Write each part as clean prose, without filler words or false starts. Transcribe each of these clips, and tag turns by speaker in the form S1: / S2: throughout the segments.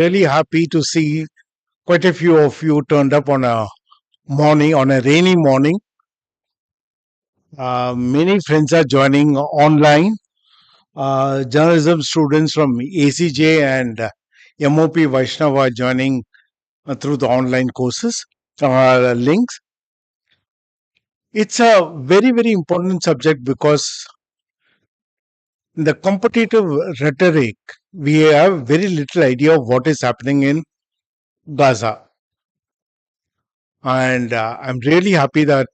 S1: Really happy to see quite a few of you turned up on a rainy morning. Many friends are joining online. Journalism students from ACJ and MOP Vaishnav are joining through the online courses links. It's a very important subject because in the competitive rhetoric, we have very little idea of what is happening in Gaza. And I'm really happy that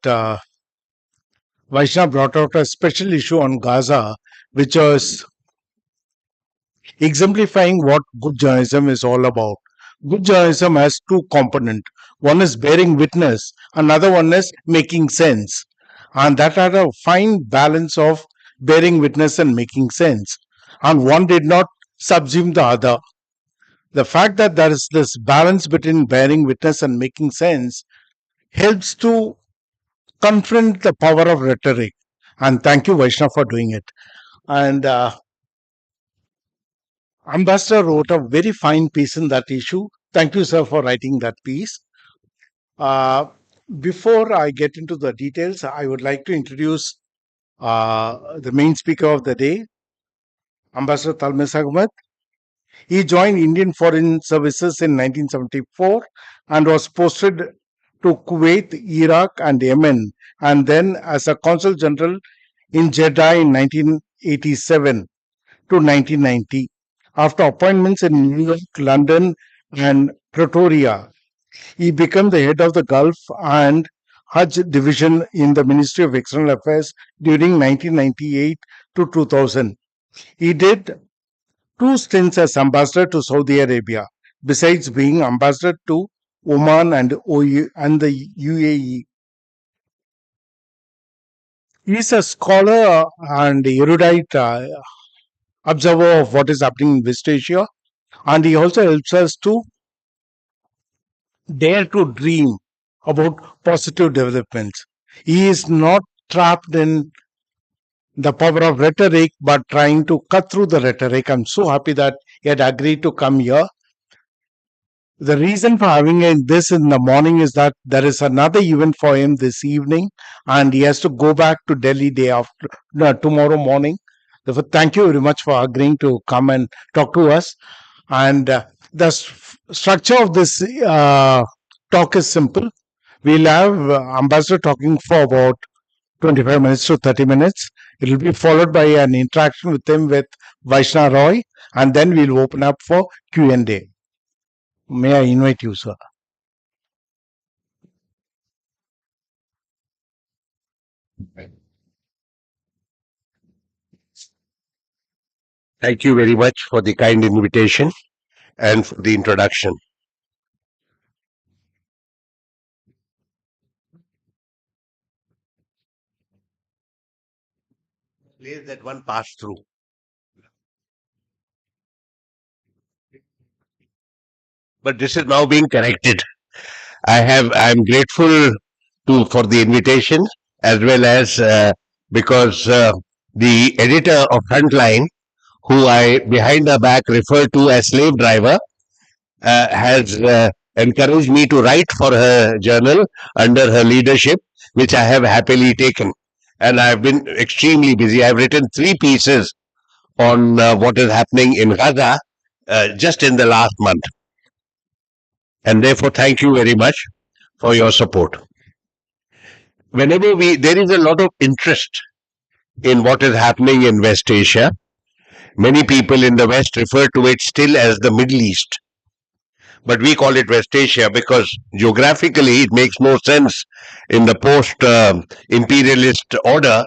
S1: Vaishnav brought out a special issue on Gaza, which was exemplifying what good journalism is all about. Good journalism has two components. One is bearing witness, another one is making sense. And that had a fine balance of bearing witness and making sense. And one did not subsume the other. The fact that there is this balance between bearing witness and making sense helps to confront the power of rhetoric. And thank you, Vaishnav, for doing it. And Ambassador wrote a very fine piece in that issue. Thank you, sir, for writing that piece. Uh, Before I get into the details, I would like to introduce the main speaker of the day, Ambassador Talmis Ahmed. He joined Indian Foreign Services in 1974 and was posted to Kuwait, Iraq, and Yemen, and then as a consul general in Jeddah in 1987 to 1990. After appointments in New York, London, and Pretoria, he became the head of the Gulf and Hajj division in the Ministry of External Affairs during 1998 to 2000. He did two stints as ambassador to Saudi Arabia, besides being ambassador to Oman and and the UAE. He is a scholar and erudite observer of what is happening in West Asia, and he also helps us to dare to dream about positive developments. He is not trapped in the power of rhetoric, but trying to cut through the rhetoric. I'm so happy that he had agreed to come here. The reason for having this in the morning is that there is another event for him this evening, and he has to go back to Delhi day after tomorrow morning. Therefore, thank you very much for agreeing to come and talk to us. And the structure of this talk is simple. We'll have Ambassador talking for about 25 minutes to 30 minutes. It will be followed by an interaction with him with Vaishna Roy, and then we'll open up for Q&A. May I invite you, sir?
S2: Thank you very much for the kind invitation and for the introduction. Place that one passed through. But this is now being corrected. I'm grateful for the invitation as well as because the editor of Frontline, who I behind the back refer to as slave driver, has encouraged me to write for her journal under her leadership, which I have happily taken. And I've been extremely busy. I've written 3 pieces on what is happening in Gaza just in the last month. And therefore, thank you very much for your support. There is a lot of interest in what is happening in West Asia. Many people in the West refer to it still as the Middle East. But we call it West Asia because geographically it makes no sense in the post-imperialist order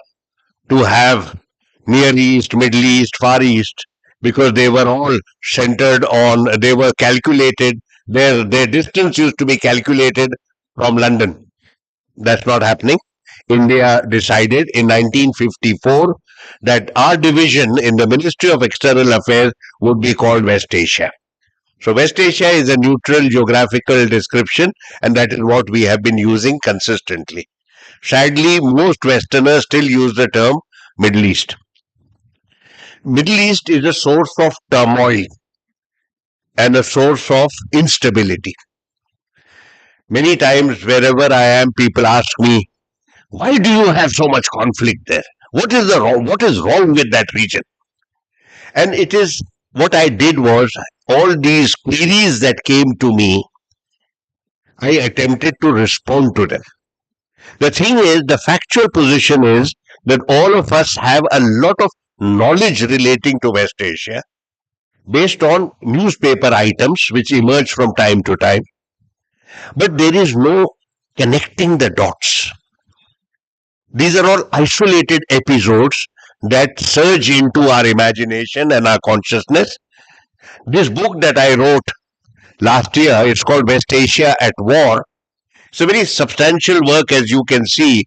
S2: to have Near East, Middle East, Far East, because they were all they were calculated, their distance used to be calculated from London. That's not happening. India decided in 1954 that our division in the Ministry of External Affairs would be called West Asia. So West Asia is a neutral geographical description, and that is what we have been using consistently. Sadly, most Westerners still use the term Middle East. Middle East is a source of turmoil and a source of instability. Many times, wherever I am, people ask me, why do you have so much conflict there? What is wrong with that region? And it is what I did was all these queries that came to me, I attempted to respond to them. The thing is, the factual position is that all of us have a lot of knowledge relating to West Asia based on newspaper items which emerge from time to time, but there is no connecting the dots. These are all isolated episodes that surge into our imagination and our consciousness. This book that I wrote last year, it's called West Asia at War. It's a very substantial work, as you can see,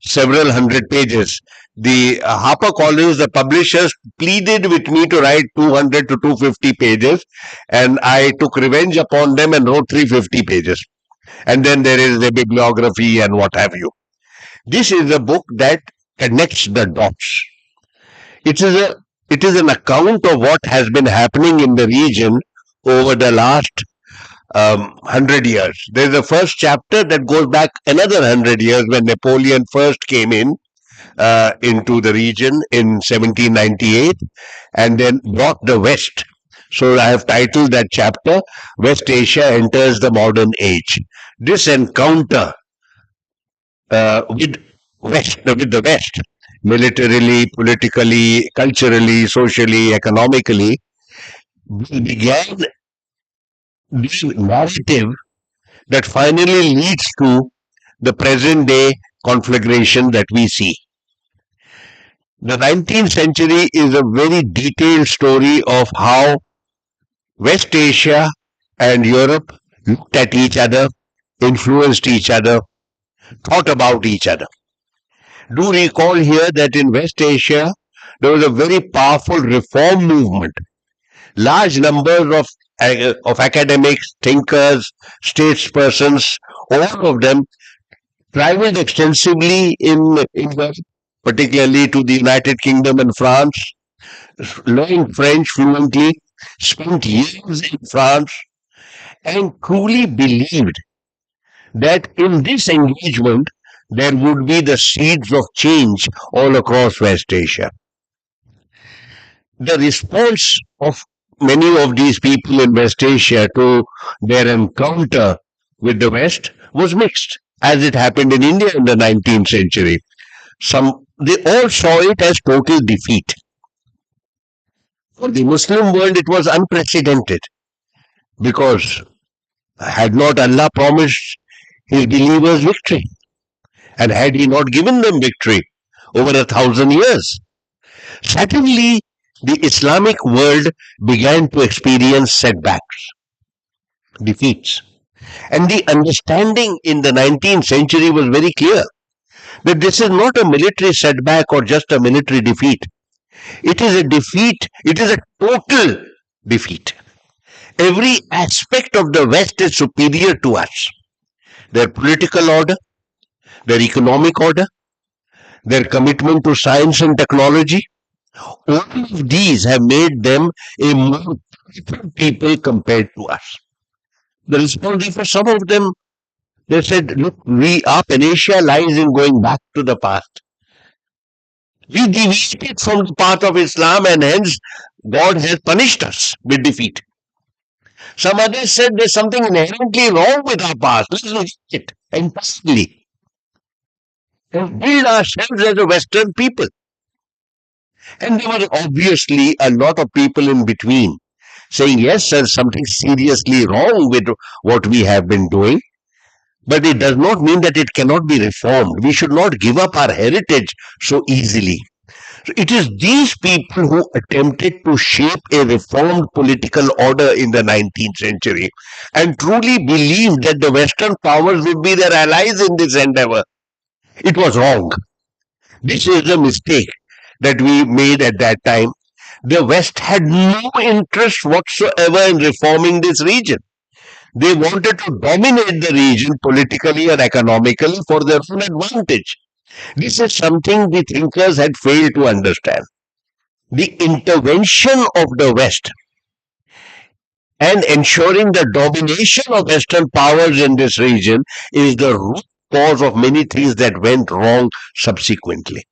S2: several hundred pages. The HarperCollins, the publishers, pleaded with me to write 200 to 250 pages, and I took revenge upon them and wrote 350 pages. And then there is the bibliography and what have you. This is a book that connects the dots. It is an account of what has been happening in the region over the last 100 years. There's the first chapter that goes back another 100 years when Napoleon first came into the region in 1798 and then brought the West. So I have titled that chapter, West Asia Enters the Modern Age. This encounter with the West, militarily, politically, culturally, socially, economically, began this narrative that finally leads to the present day conflagration that we see. The 19th century is a very detailed story of how West Asia and Europe looked at each other, influenced each other, thought about each other. Do recall here that in West Asia, there was a very powerful reform movement. Large numbers of academics, thinkers, statespersons, all of them traveled extensively in England, particularly to the United Kingdom and France, learned French fluently, spent years in France, and truly believed that in this engagement there would be the seeds of change all across West Asia. The response of many of these people in West Asia to their encounter with the West was mixed, as it happened in India in the 19th century. They all saw it as total defeat. For the Muslim world, it was unprecedented because had not Allah promised His believers victory? And had He not given them victory over 1,000 years? Suddenly, the Islamic world began to experience setbacks, defeats. And the understanding in the 19th century was very clear that this is not a military setback or just a military defeat. It is a defeat, it is a total defeat. Every aspect of the West is superior to us. Their political order, their economic order, their commitment to science and technology, all of these have made them a more powerful people compared to us. The response for some of them, they said, look, our Panacea lies in going back to the past. We deviated from the path of Islam and hence God has punished us with defeat. Some others said there's something inherently wrong with our past. Let's reject it entirely and build ourselves as a Western people. And there were obviously a lot of people in between saying, yes, there's something seriously wrong with what we have been doing, but it does not mean that it cannot be reformed. We should not give up our heritage so easily. So it is these people who attempted to shape a reformed political order in the 19th century and truly believed that the Western powers would be their allies in this endeavor. It was wrong. This is a mistake that we made at that time. The West had no interest whatsoever in reforming this region. They wanted to dominate the region politically and economically for their own advantage. This is something the thinkers had failed to understand. The intervention of the West And ensuring the domination of Western powers in this region is the root cause of many things that went wrong subsequently.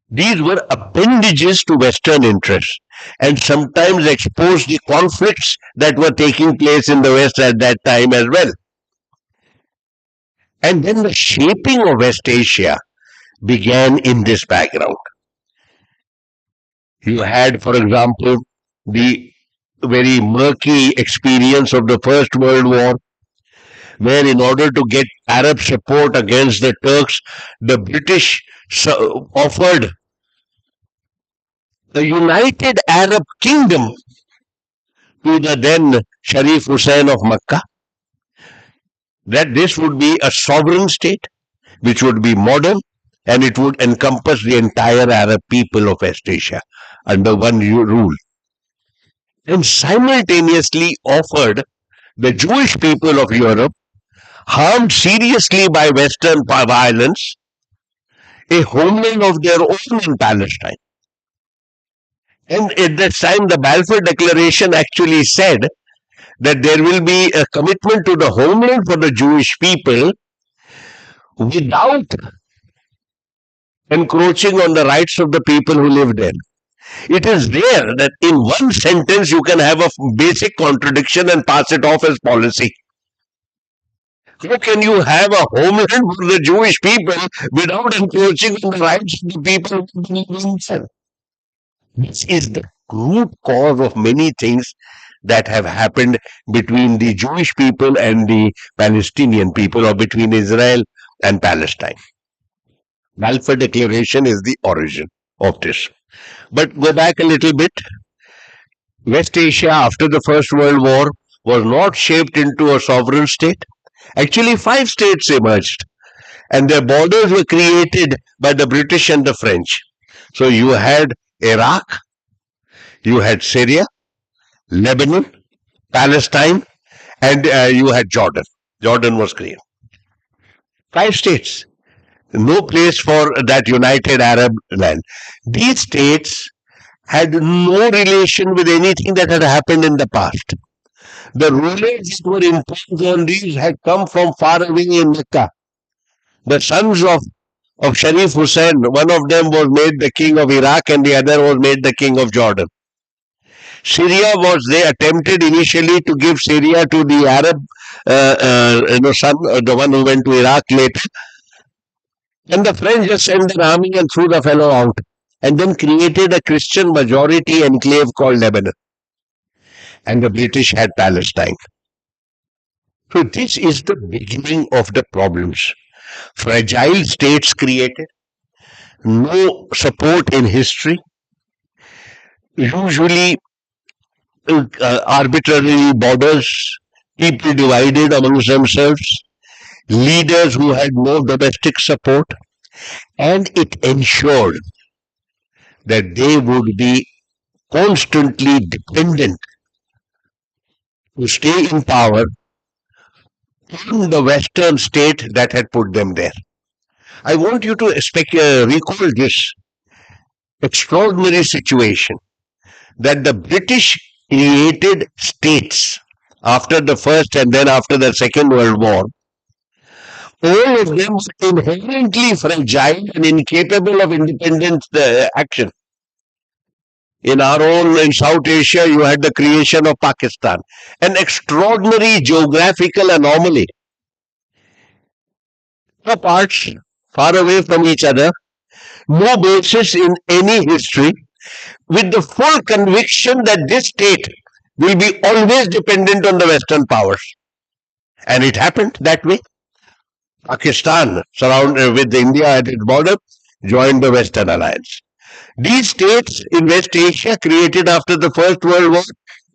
S2: These were appendages to Western interests and sometimes exposed the conflicts that were taking place in the West at that time as well. And then the shaping of West Asia began in this background. You had, for example, the very murky experience of the First World War, where in order to get Arab support against the Turks, the British offered the United Arab Kingdom to the then Sharif Hussein of Mecca, that this would be a sovereign state, which would be modern, and it would encompass the entire Arab people of West Asia under one rule. And simultaneously offered the Jewish people of Europe, harmed seriously by Western violence, a homeland of their own in Palestine. And at that time, the Balfour Declaration actually said that there will be a commitment to the homeland for the Jewish people without encroaching on the rights of the people who live there. It is rare that in one sentence you can have a basic contradiction and pass it off as policy. How can you have a homeland for the Jewish people without encroaching on the rights of the people who live inside? This is the root cause of many things that have happened between the Jewish people and the Palestinian people, or between Israel and Palestine. Balfour Declaration is the origin of this. But go back a little bit. West Asia after the First World War was not shaped into a sovereign state. Actually, 5 states emerged, and their borders were created by the British and the French. So you had Iraq, you had Syria, Lebanon, Palestine, and you had Jordan. Jordan was created. 5 states. No place for that united Arab land. These states had no relation with anything that had happened in the past. The rulers that were imposed on these had come from far away in Mecca. The sons of Sharif Hussein, one of them was made the king of Iraq and the other was made the king of Jordan. Syria they attempted initially to give Syria to the Arab son, the one who went to Iraq later. And the French just sent an army and threw the fellow out, and then created a Christian majority enclave called Lebanon. And the British had Palestine. So this is the beginning of the problems. Fragile states created, no support in history, usually arbitrary borders, people divided amongst themselves, leaders who had no domestic support, and it ensured that they would be constantly dependent to stay in power on the Western state that had put them there. I want you to recall this extraordinary situation that the British created states after the First and then after the Second World War. All of them were inherently fragile and incapable of independent action. In South Asia, you had the creation of Pakistan, an extraordinary geographical anomaly. The parts far away from each other, no basis in any history, with the full conviction that this state will be always dependent on the Western powers. And it happened that way. Pakistan, surrounded with India at its border, joined the Western Alliance. These states in West Asia, created after the First World War,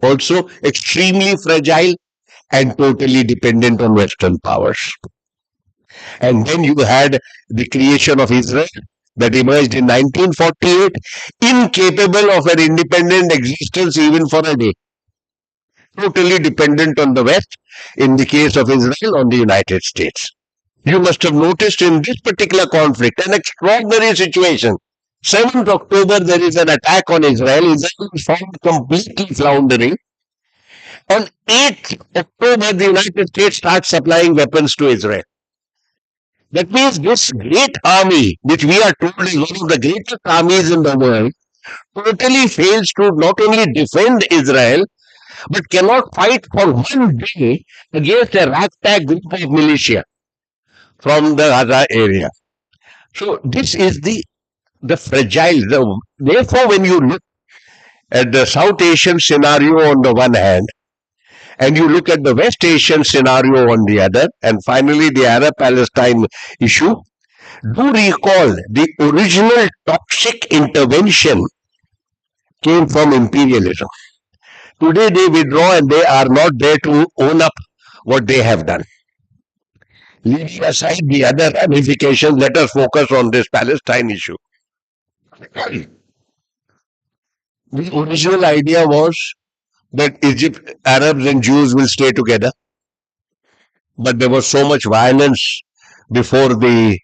S2: also extremely fragile and totally dependent on Western powers. And then you had the creation of Israel that emerged in 1948, incapable of an independent existence even for a day. Totally dependent on the West, in the case of Israel, on the United States. You must have noticed in this particular conflict an extraordinary situation. 7th October, there is an attack on Israel. Israel is found completely floundering. On 8th October, the United States starts supplying weapons to Israel. That means this great army, which we are told is one of the greatest armies in the world, totally fails to not only defend Israel, but cannot fight for one day against a ragtag group of militia from the Gaza area. So this is the fragile. Therefore, when you look at the South Asian scenario on the one hand, and you look at the West Asian scenario on the other, and finally the Arab-Palestine issue, do recall the original toxic intervention came from imperialism. Today they withdraw and they are not there to own up what they have done. Leaving aside the other ramifications, let us focus on this Palestine issue. The original idea was that Egypt, Arabs and Jews will stay together, but there was so much violence before the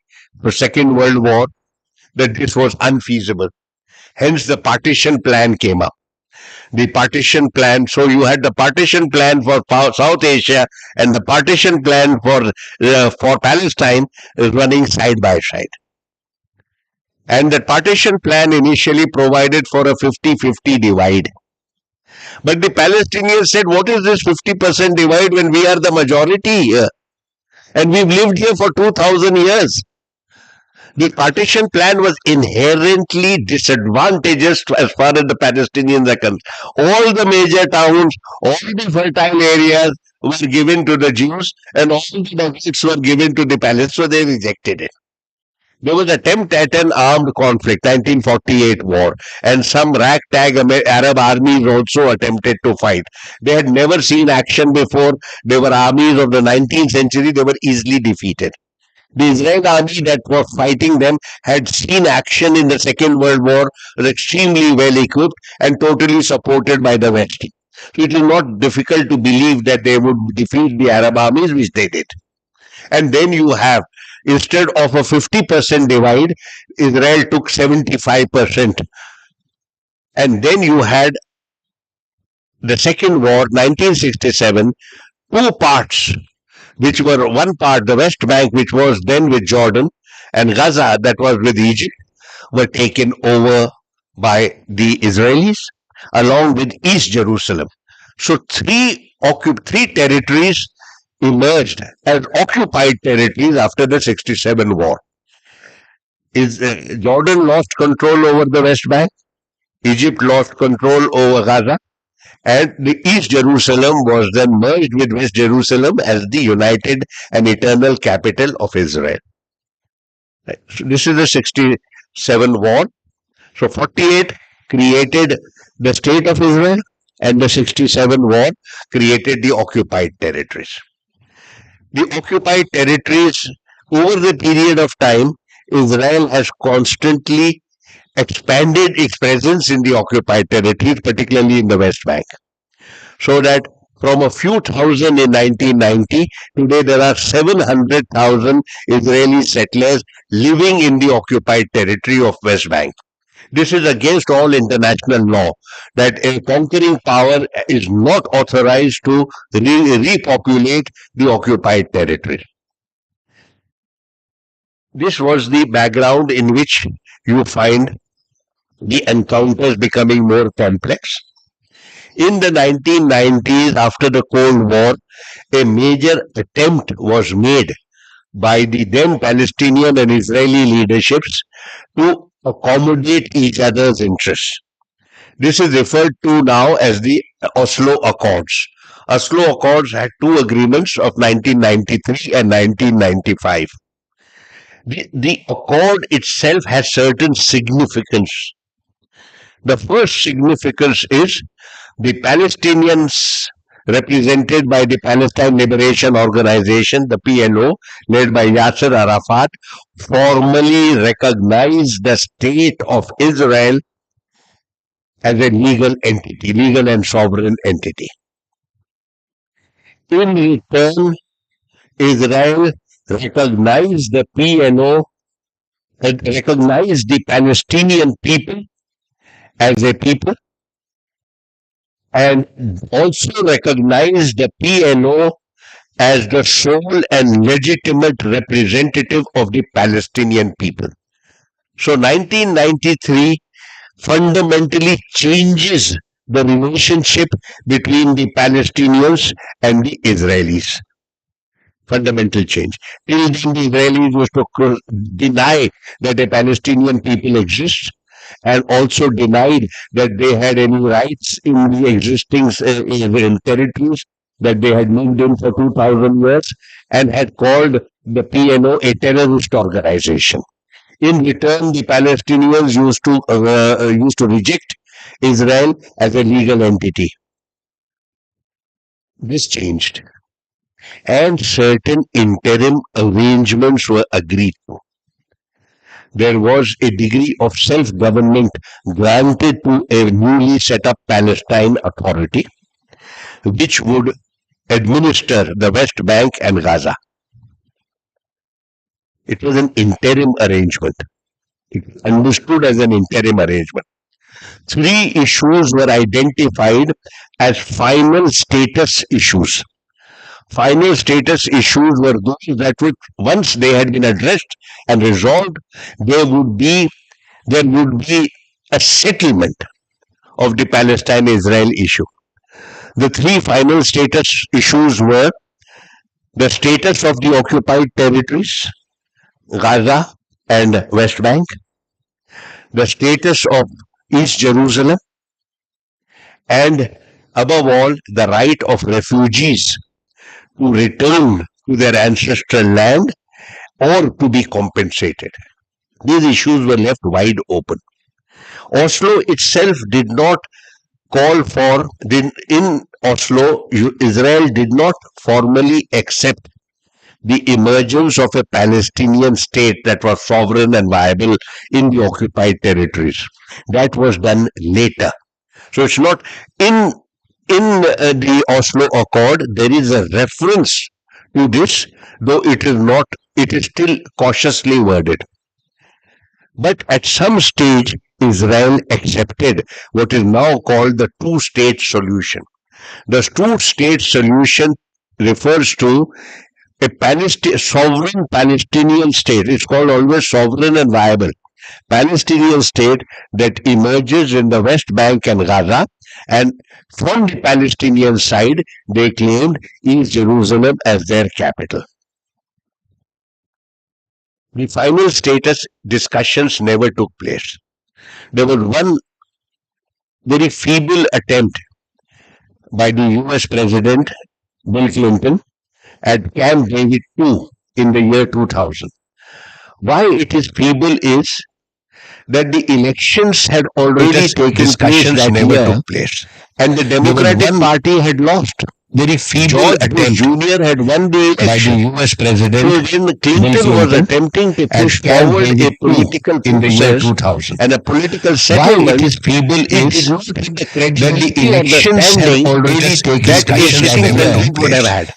S2: Second World War that this was unfeasible. Hence, the partition plan came up. The partition plan, so you had the partition plan for South Asia and the partition plan for Palestine running side by side. And the partition plan initially provided for a 50-50 divide. But the Palestinians said, what is this 50% divide when we are the majority here? And we've lived here for 2,000 years. The partition plan was inherently disadvantageous as far as the Palestinians are concerned. All the major towns, all the fertile areas were given to the Jews and all the deserts were given to the Palestinians, so they rejected it. There was an attempt at an armed conflict, 1948 war, and some ragtag Arab armies also attempted to fight. They had never seen action before. They were armies of the 19th century. They were easily defeated. The Israeli army that was fighting them had seen action in the Second World War, was extremely well equipped and totally supported by the West. So it is not difficult to believe that they would defeat the Arab armies, which they did. And then you have, instead of a 50% divide, Israel took 75%. And then you had the Second War, 1967, two parts, which were one part, the West Bank, which was then with Jordan, and Gaza, that was with Egypt, were taken over by the Israelis, along with East Jerusalem. So three territories emerged as occupied territories after the 67 war. Jordan lost control over the West Bank, Egypt lost control over Gaza, and the East Jerusalem was then merged with West Jerusalem as the united and eternal capital of Israel. Right. So this is the 67 war. So 48 created the state of Israel, and the 67 war created the occupied territories. The occupied territories, over the period of time, Israel has constantly expanded its presence in the occupied territories, particularly in the West Bank. So that from a few thousand in 1990, today there are 700,000 Israeli settlers living in the occupied territory of West Bank. This is against all international law, that a conquering power is not authorized to repopulate the occupied territory. This was the background in which you find the encounters becoming more complex. In the 1990s, after the Cold War, a major attempt was made by the then Palestinian and Israeli leaderships to accommodate each other's interests. This is referred to now as the Oslo Accords. Oslo Accords had two agreements of 1993 and 1995. The accord itself has certain significance. The first significance is the Palestinians, represented by the Palestine Liberation Organization, the PLO, led by Yasser Arafat, formally recognized the state of Israel as a legal entity, legal and sovereign entity. In return, Israel recognized the PLO, recognized the Palestinian people as a people, and also recognized the PLO as the sole and legitimate representative of the Palestinian people. So 1993 fundamentally changes the relationship between the Palestinians and the Israelis. Fundamental change. Till then, the Israelis used to deny that a Palestinian people exists and also denied that they had any rights in the existing in territories that they had lived in for 2000 years and had called the PNO a terrorist organization. In return, the Palestinians used to reject Israel as a legal entity. This changed, and certain interim arrangements were agreed to. There was a degree of self-government granted to a newly set up Palestine Authority, which would administer the West Bank and Gaza. It was an interim arrangement. It was understood as an interim arrangement. Three issues were identified as final status issues. Final status issues were those that would, once they had been addressed and resolved, there would be a settlement of the Palestine-Israel issue. The three final status issues were the status of the occupied territories, Gaza and West Bank, the status of East Jerusalem, and above all, the right of refugees to return to their ancestral land or to be compensated. These issues were left wide open. Oslo itself did not call for, in Oslo, Israel did not formally accept the emergence of a Palestinian state that was sovereign and viable in the occupied territories. That was done later. So it's not in the Oslo Accord, there is a reference to this, though it is not, it is still cautiously worded. But at some stage, Israel accepted what is now called the two-state solution. The two-state solution refers to a sovereign Palestinian state. It's called always sovereign and viable. Palestinian state that emerges in the West Bank and Gaza, and from the Palestinian side, they claimed East Jerusalem as their capital. The final status discussions never took place. There was one very feeble attempt by the US President Bill Clinton at Camp David II in the year 2000. Why it is feeble is that the elections had already taken place that year, and the Democratic Party had lost. Very feeble George Bush Jr. had won the election by the US President. So when Clinton was attempting to push forward a political process and a political settlement, why it is feeble is that the elections had already taken place that would have had.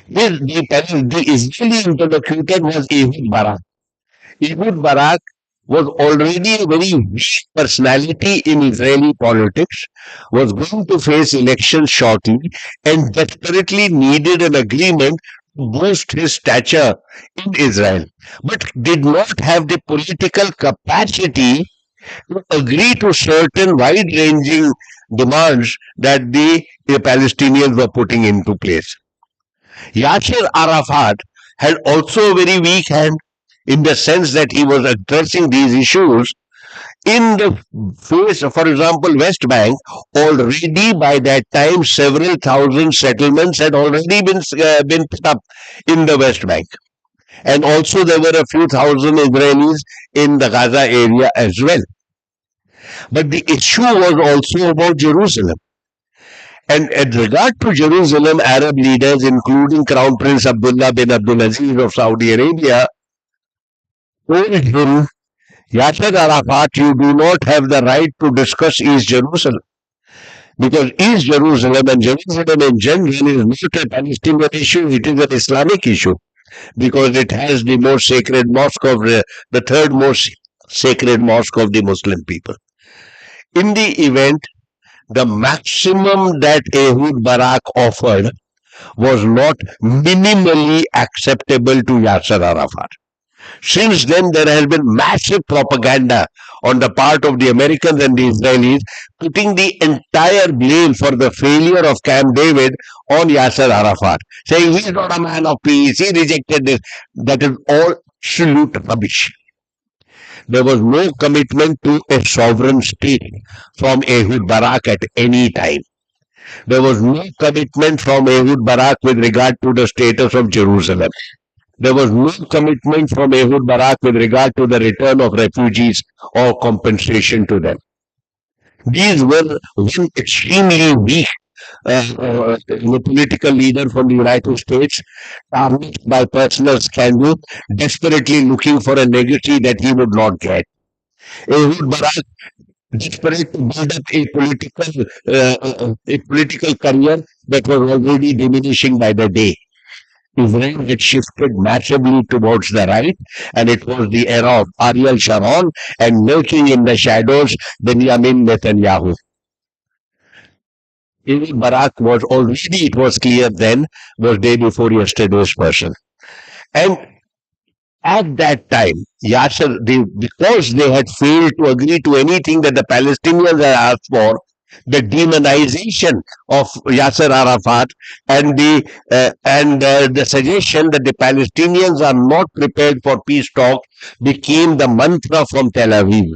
S2: The Israeli interlocutor was Ehud Barak. Ehud Barak was already a very weak personality in Israeli politics, was going to face elections shortly, and desperately needed an agreement to boost his stature in Israel, but did not have the political capacity to agree to certain wide-ranging demands that the Palestinians were putting into place. Yasser Arafat had also a very weak hand in the sense that he was addressing these issues in the face of, for example, West Bank. Already by that time, several thousand settlements had already been put up in the West Bank. And also there were a few thousand Israelis in the Gaza area as well. But the issue was also about Jerusalem. And with regard to Jerusalem, Arab leaders, including Crown Prince Abdullah bin Abdulaziz of Saudi Arabia, told him, Yasser Arafat, you do not have the right to discuss East Jerusalem. Because East Jerusalem and Jerusalem in general is not a Palestinian issue, it is an Islamic issue. Because it has the most sacred mosque of the third most sacred mosque of the Muslim people. In the event, The maximum that Ehud Barak offered was not minimally acceptable to Yasser Arafat. Since then, there has been massive propaganda on the part of the Americans and the Israelis, putting the entire blame for the failure of Camp David on Yasser Arafat, saying he's not a man of peace, he rejected this. That is all absolute rubbish. There was no commitment to a sovereign state from Ehud Barak at any time. There was no commitment from Ehud Barak with regard to the status of Jerusalem. There was no commitment from Ehud Barak with regard to the return of refugees or compensation to them. These were one extremely weak political leader from the United States, tarnished by personal scandal, desperately looking for a legacy that he would not get. Ehud Barak, desperate to build up a political career that was already diminishing by the day. Israel had shifted massively towards the right, and it was the era of Ariel Sharon and lurking in the shadows Benjamin Netanyahu. Even Barak was already, it was clear then, was day before yesterday's person. And at that time, because they had failed to agree to anything that the Palestinians had asked for, the demonization of Yasser Arafat and the suggestion that the Palestinians are not prepared for peace talks became the mantra from Tel Aviv,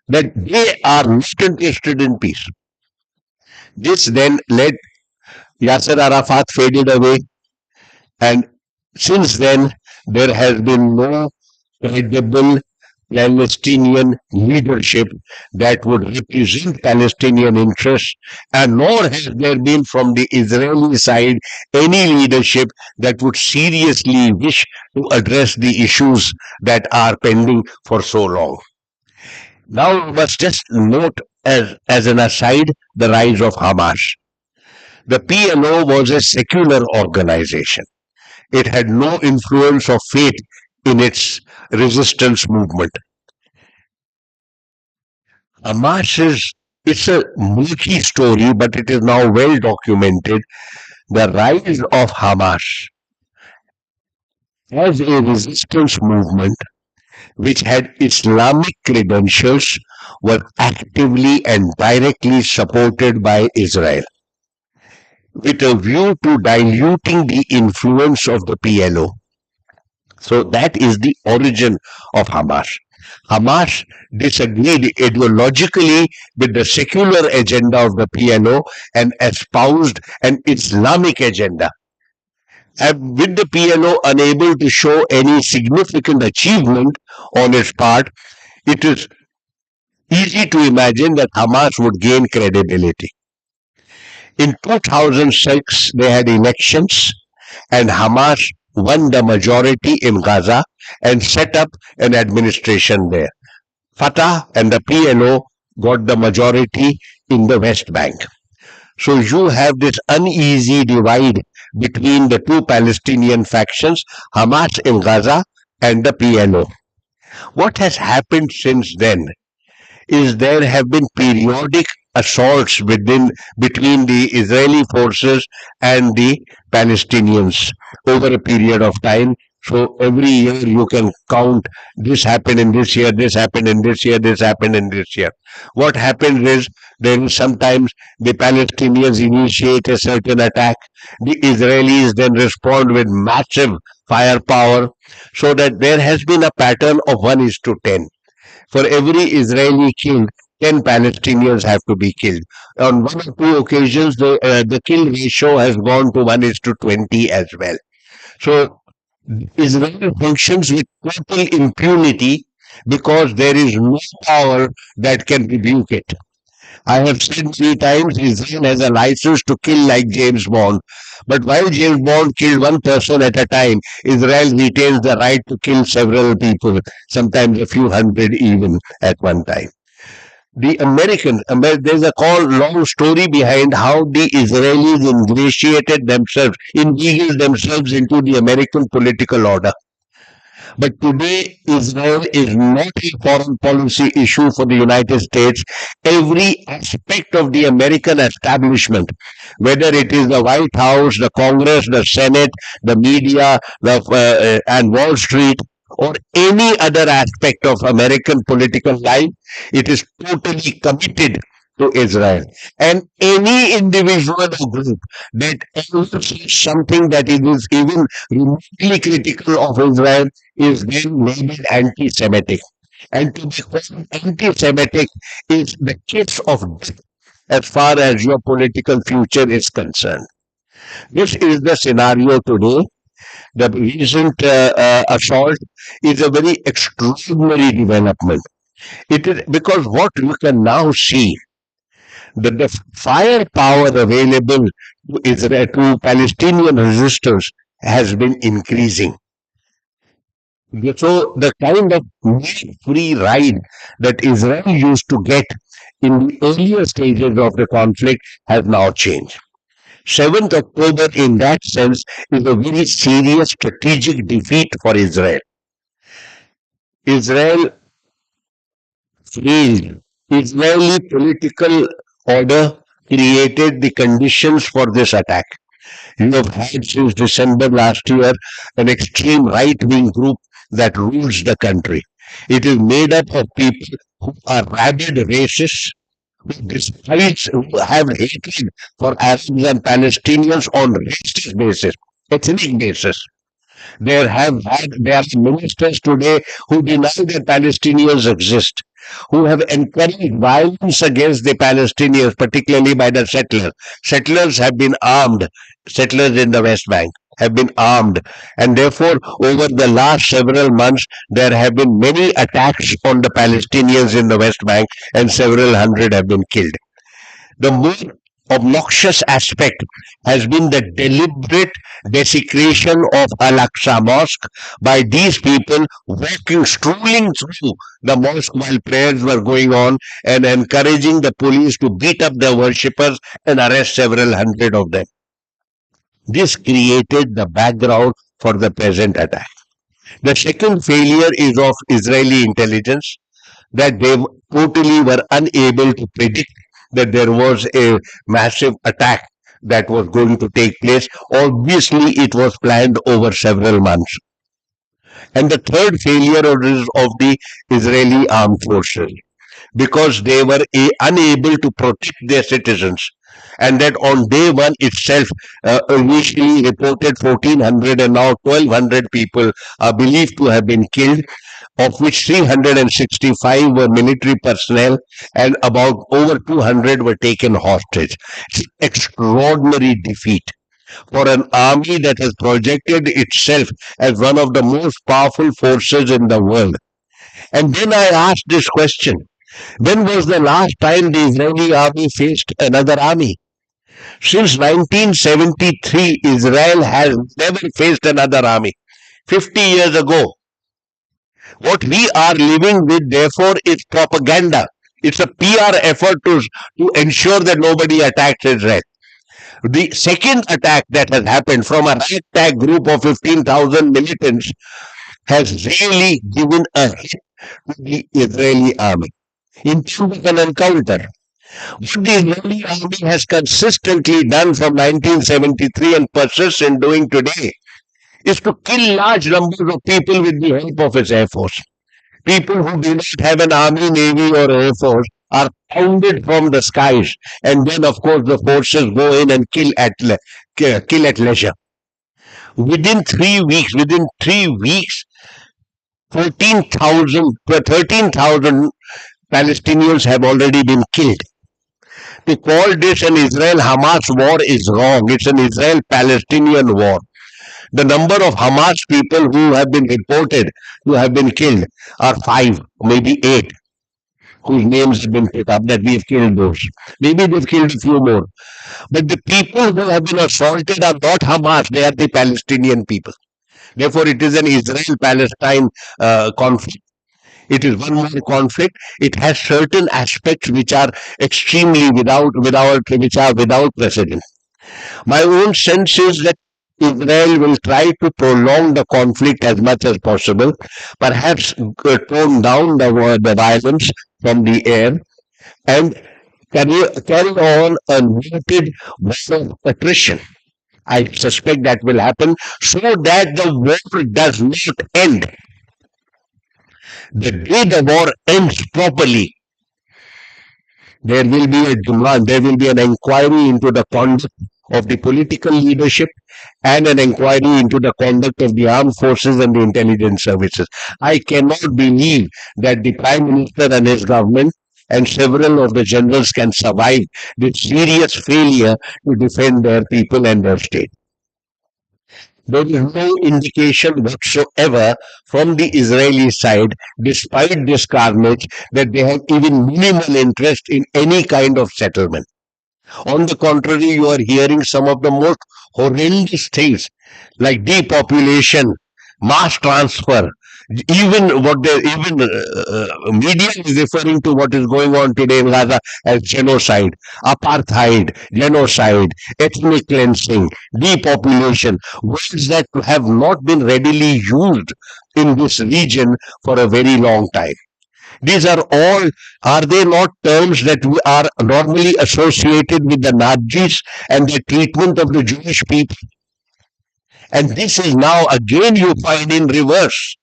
S2: that they are not interested in peace. This then led Yasser Arafat faded away, and since then there has been no credible Palestinian leadership that would represent Palestinian interests, and nor has there been from the Israeli side any leadership that would seriously wish to address the issues that are pending for so long. Now, we must just note as an aside the rise of Hamas. The PLO was a secular organization. It had no influence of faith in its resistance movement. It's a murky story, but it is now well documented. The rise of Hamas as a resistance movement which had Islamic credentials were actively and directly supported by Israel, with a view to diluting the influence of the PLO. So that is the origin of Hamas. Hamas disagreed ideologically with the secular agenda of the PLO and espoused an Islamic agenda. And with the PLO unable to show any significant achievement on its part, it is easy to imagine that Hamas would gain credibility. In 2006, they had elections, and Hamas won the majority in Gaza and set up an administration there. Fatah and the PLO got the majority in the West Bank. So you have this uneasy divide between the two Palestinian factions, Hamas in Gaza and the PLO. What has happened since then is there have been periodic assaults between the Israeli forces and the Palestinians over a period of time. So every year you can count this happened in this year, this happened in this year, this happened in this year. What happens is then sometimes the Palestinians initiate a certain attack, the Israelis then respond with massive firepower, so that there has been a pattern of 1:10. For every Israeli killed, 10 Palestinians have to be killed. On one or two occasions, the kill ratio has gone to 1:20 as well. So Israel functions with total impunity because there is no power that can rebuke it. I have said 3 times Israel has a license to kill like James Bond. But while James Bond killed one person at a time, Israel retains the right to kill several people, sometimes a few hundred even at one time. The Americans, there's a long story behind how the Israelis inveigled themselves into the American political order. But today, Israel is not a foreign policy issue for the United States. Every aspect of the American establishment, whether it is the White House, the Congress, the Senate, the media, and Wall Street, or any other aspect of American political life, it is totally committed to Israel. And any individual or group that ever says something that it is even remotely critical of Israel is then labeled anti-Semitic. And to be called anti-Semitic is the kiss of death as far as your political future is concerned. This is the scenario today. The recent assault is a very extraordinary development. It is because what you can now see that the firepower available to Israel to Palestinian resistors has been increasing. So the kind of free ride that Israel used to get in the earlier stages of the conflict has now changed. 7th October, in that sense, is a very serious strategic defeat for Israel. Israel failed. Israeli political order created the conditions for this attack. You have had since December last year an extreme right wing group that rules the country. It is made up of people who are rabid racists, who have hatred for Arabs and Palestinians on racist basis, ethnic basis. There are ministers today who deny that Palestinians exist, who have encouraged violence against the Palestinians, particularly by the settlers. Settlers have been armed. Settlers in the West Bank have been armed, and therefore, over the last several months, there have been many attacks on the Palestinians in the West Bank, and several hundred have been killed. The more obnoxious aspect has been the deliberate desecration of Al-Aqsa Mosque by these people strolling through the mosque while prayers were going on and encouraging the police to beat up the worshippers and arrest several hundred of them. This created the background for the present attack. The second failure is of Israeli intelligence, that they totally were unable to predict that there was a massive attack that was going to take place. Obviously, it was planned over several months. And the third failure is of the Israeli armed forces, because they were unable to protect their citizens. And that on day one itself, initially reported 1,400 and now 1,200 people are believed to have been killed, of which 365 were military personnel and about over 200 were taken hostage. It's an extraordinary defeat for an army that has projected itself as one of the most powerful forces in the world. And then I asked this question: when was the last time the Israeli army faced another army? Since 1973, Israel has never faced another army. 50 years ago. What we are living with, therefore, is propaganda. It's a PR effort to ensure that nobody attacks Israel. The second attack that has happened from a ragtag group of 15,000 militants has really given a hit to the Israeli army in an encounter. What the Israeli army has consistently done from 1973 and persists in doing today is to kill large numbers of people with the help of its air force. People who do not have an army, navy, or air force are pounded from the skies, and then, of course, the forces go in and kill at leisure. Within 3 weeks, 13,000 Palestinians have already been killed. To call this an Israel-Hamas war is wrong. It's an Israel-Palestinian war. The number of Hamas people who have been reported to have been killed are 5, maybe 8, whose names have been put up that we have killed those. Maybe they've killed a few more. But the people who have been assaulted are not Hamas, they are the Palestinian people. Therefore, it is an Israel-Palestine conflict. It is one more conflict. It has certain aspects which are extremely without precedent. My own sense is that Israel will try to prolong the conflict as much as possible, perhaps tone down the violence from the air, and carry on a limited war of attrition. I suspect that will happen so that the war does not end. The day the war ends properly, there will be a demand, there will be an inquiry into the conduct of the political leadership and an inquiry into the conduct of the armed forces and the intelligence services. I cannot believe that the Prime Minister and his government and several of the generals can survive this serious failure to defend their people and their state. There is no indication whatsoever from the Israeli side, despite this carnage, that they have even minimal interest in any kind of settlement. On the contrary, you are hearing some of the most horrendous things like depopulation, mass transfer. Even what they even media is referring to what is going on today in Gaza as genocide, apartheid, genocide, ethnic cleansing, depopulation, words that have not been readily used in this region for a very long time. These are they not terms that are normally associated with the Nazis and the treatment of the Jewish people? And this is now again you find in reverse.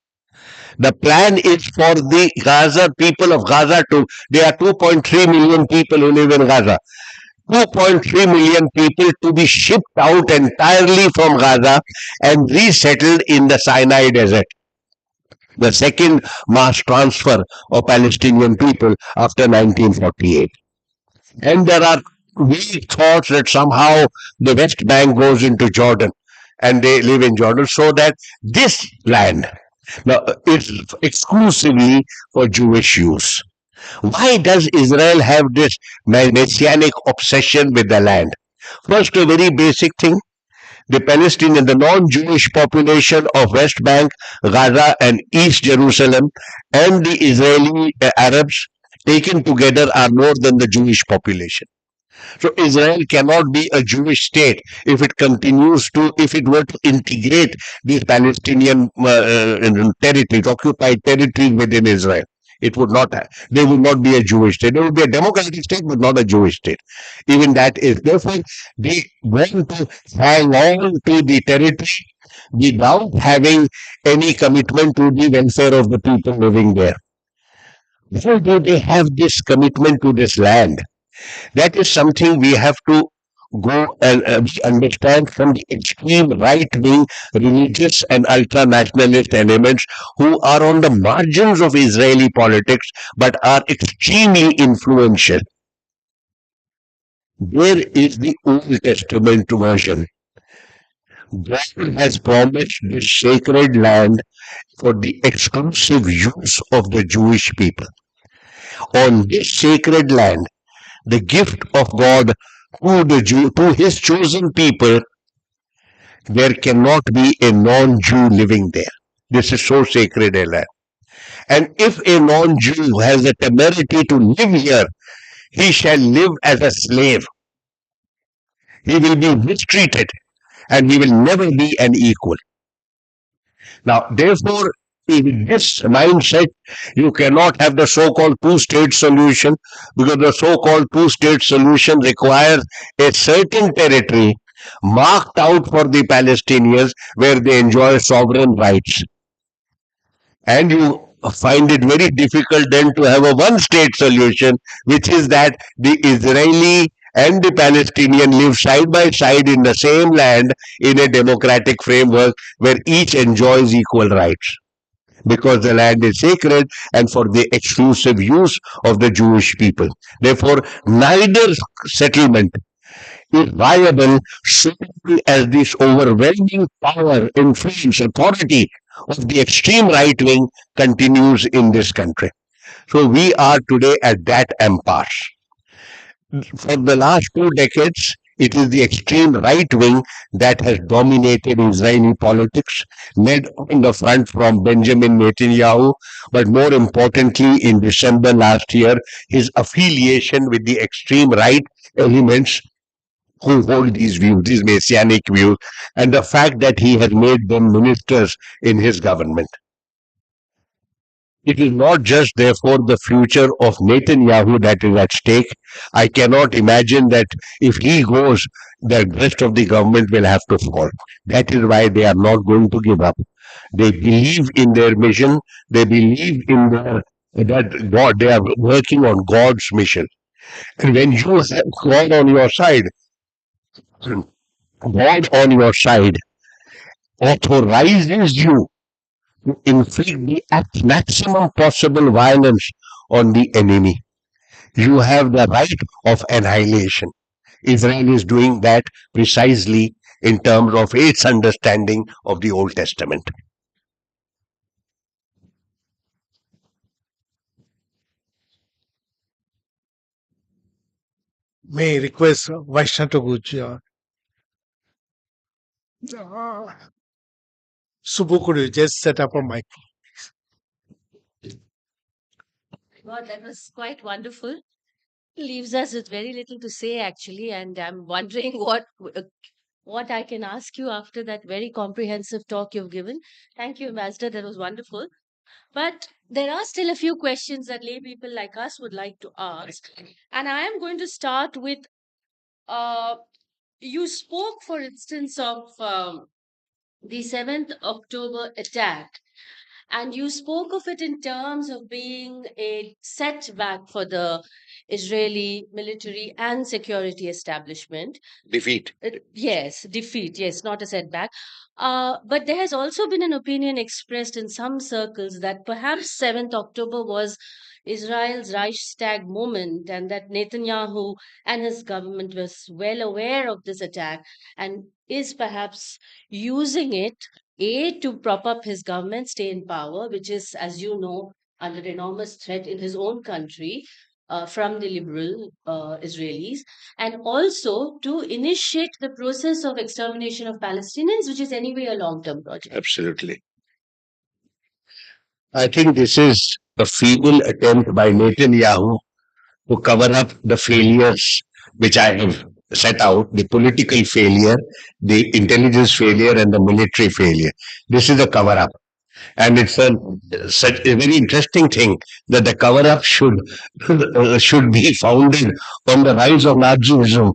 S2: The plan is for the Gaza people of Gaza to, there are 2.3 million people who live in Gaza. 2.3 million people to be shipped out entirely from Gaza and resettled in the Sinai Desert. The second mass transfer of Palestinian people after 1948. And there are weak thoughts that somehow the West Bank goes into Jordan and they live in Jordan, so that this land now is exclusively for Jewish use. Why does Israel have this messianic obsession with the land? First, a very basic thing. The Palestinian, the non-Jewish population of West Bank, Gaza and East Jerusalem and the Israeli Arabs taken together are more than the Jewish population. So Israel cannot be a Jewish state if it continues to, if it were to integrate these Palestinian territories, occupied territories within Israel. It would not have. They would not be a Jewish state. They would be a democratic state, but not a Jewish state. Even that is. Therefore, they want to hang on to the territory without having any commitment to the welfare of the people living there. Why do they have this commitment to this land? That is something we have to go and understand from the extreme right wing religious and ultra nationalist elements who are on the margins of Israeli politics but are extremely influential. There is the Old Testament version. God has promised this sacred land for the exclusive use of the Jewish people. On this sacred land, the gift of God to his chosen people, there cannot be a non-Jew living there. This is so sacred a land. And if a non-Jew has the temerity to live here, he shall live as a slave. He will be mistreated and he will never be an equal. Now, therefore, in this mindset, you cannot have the so-called two-state solution, because the so-called two-state solution requires a certain territory marked out for the Palestinians where they enjoy sovereign rights. And you find it very difficult then to have a one-state solution, which is that the Israeli and the Palestinian live side by side in the same land in a democratic framework where each enjoys equal rights, because the land is sacred and for the exclusive use of the Jewish people. Therefore, neither settlement is viable so long as this overwhelming power, influence, authority of the extreme right wing continues in this country. So we are today at that impasse. For the last 2 decades, it is the extreme right wing that has dominated Israeli politics, led on the front from Benjamin Netanyahu, but more importantly, in December last year, his affiliation with the extreme right elements who hold these views, these messianic views, and the fact that he has made them ministers in his government. It is not just, therefore, the future of Netanyahu that is at stake. I cannot imagine that if he goes, the rest of the government will have to fall. That is why they are not going to give up. They believe in their mission. They believe in their that God. They are working on God's mission. And when you have God on your side, God on your side authorizes you to inflict the maximum possible violence on the enemy. You have the right of annihilation. Israel is doing that precisely in terms of its understanding of the Old Testament.
S1: May I request Vaishnav Guj. Subbu, could you just set up a mic?
S3: God, that was quite wonderful. Leaves us with very little to say, actually, and I'm wondering what I can ask you after that very comprehensive talk you've given. Thank you, Ambassador. That was wonderful. But there are still a few questions that lay people like us would like to ask, and I am going to start with. Uh, you spoke, for instance, of the 7th October attack, and you spoke of it in terms of being a setback for the Israeli military and security establishment.
S2: Defeat.
S3: Yes, defeat, yes, not a setback. But there has also been an opinion expressed in some circles that perhaps 7th October was Israel's Reichstag moment, and that Netanyahu and his government was well aware of this attack and is perhaps using it, A, to prop up his government, stay in power, which is, as you know, under enormous threat in his own country from the liberal Israelis, and also to initiate the process of extermination of Palestinians, which is anyway a long term project.
S2: Absolutely. I think this is a feeble attempt by Netanyahu to cover up the failures which I have set out, the political failure, the intelligence failure, and the military failure. This is a cover up. And it's such a very interesting thing that the cover up should be founded on the rise of Nazism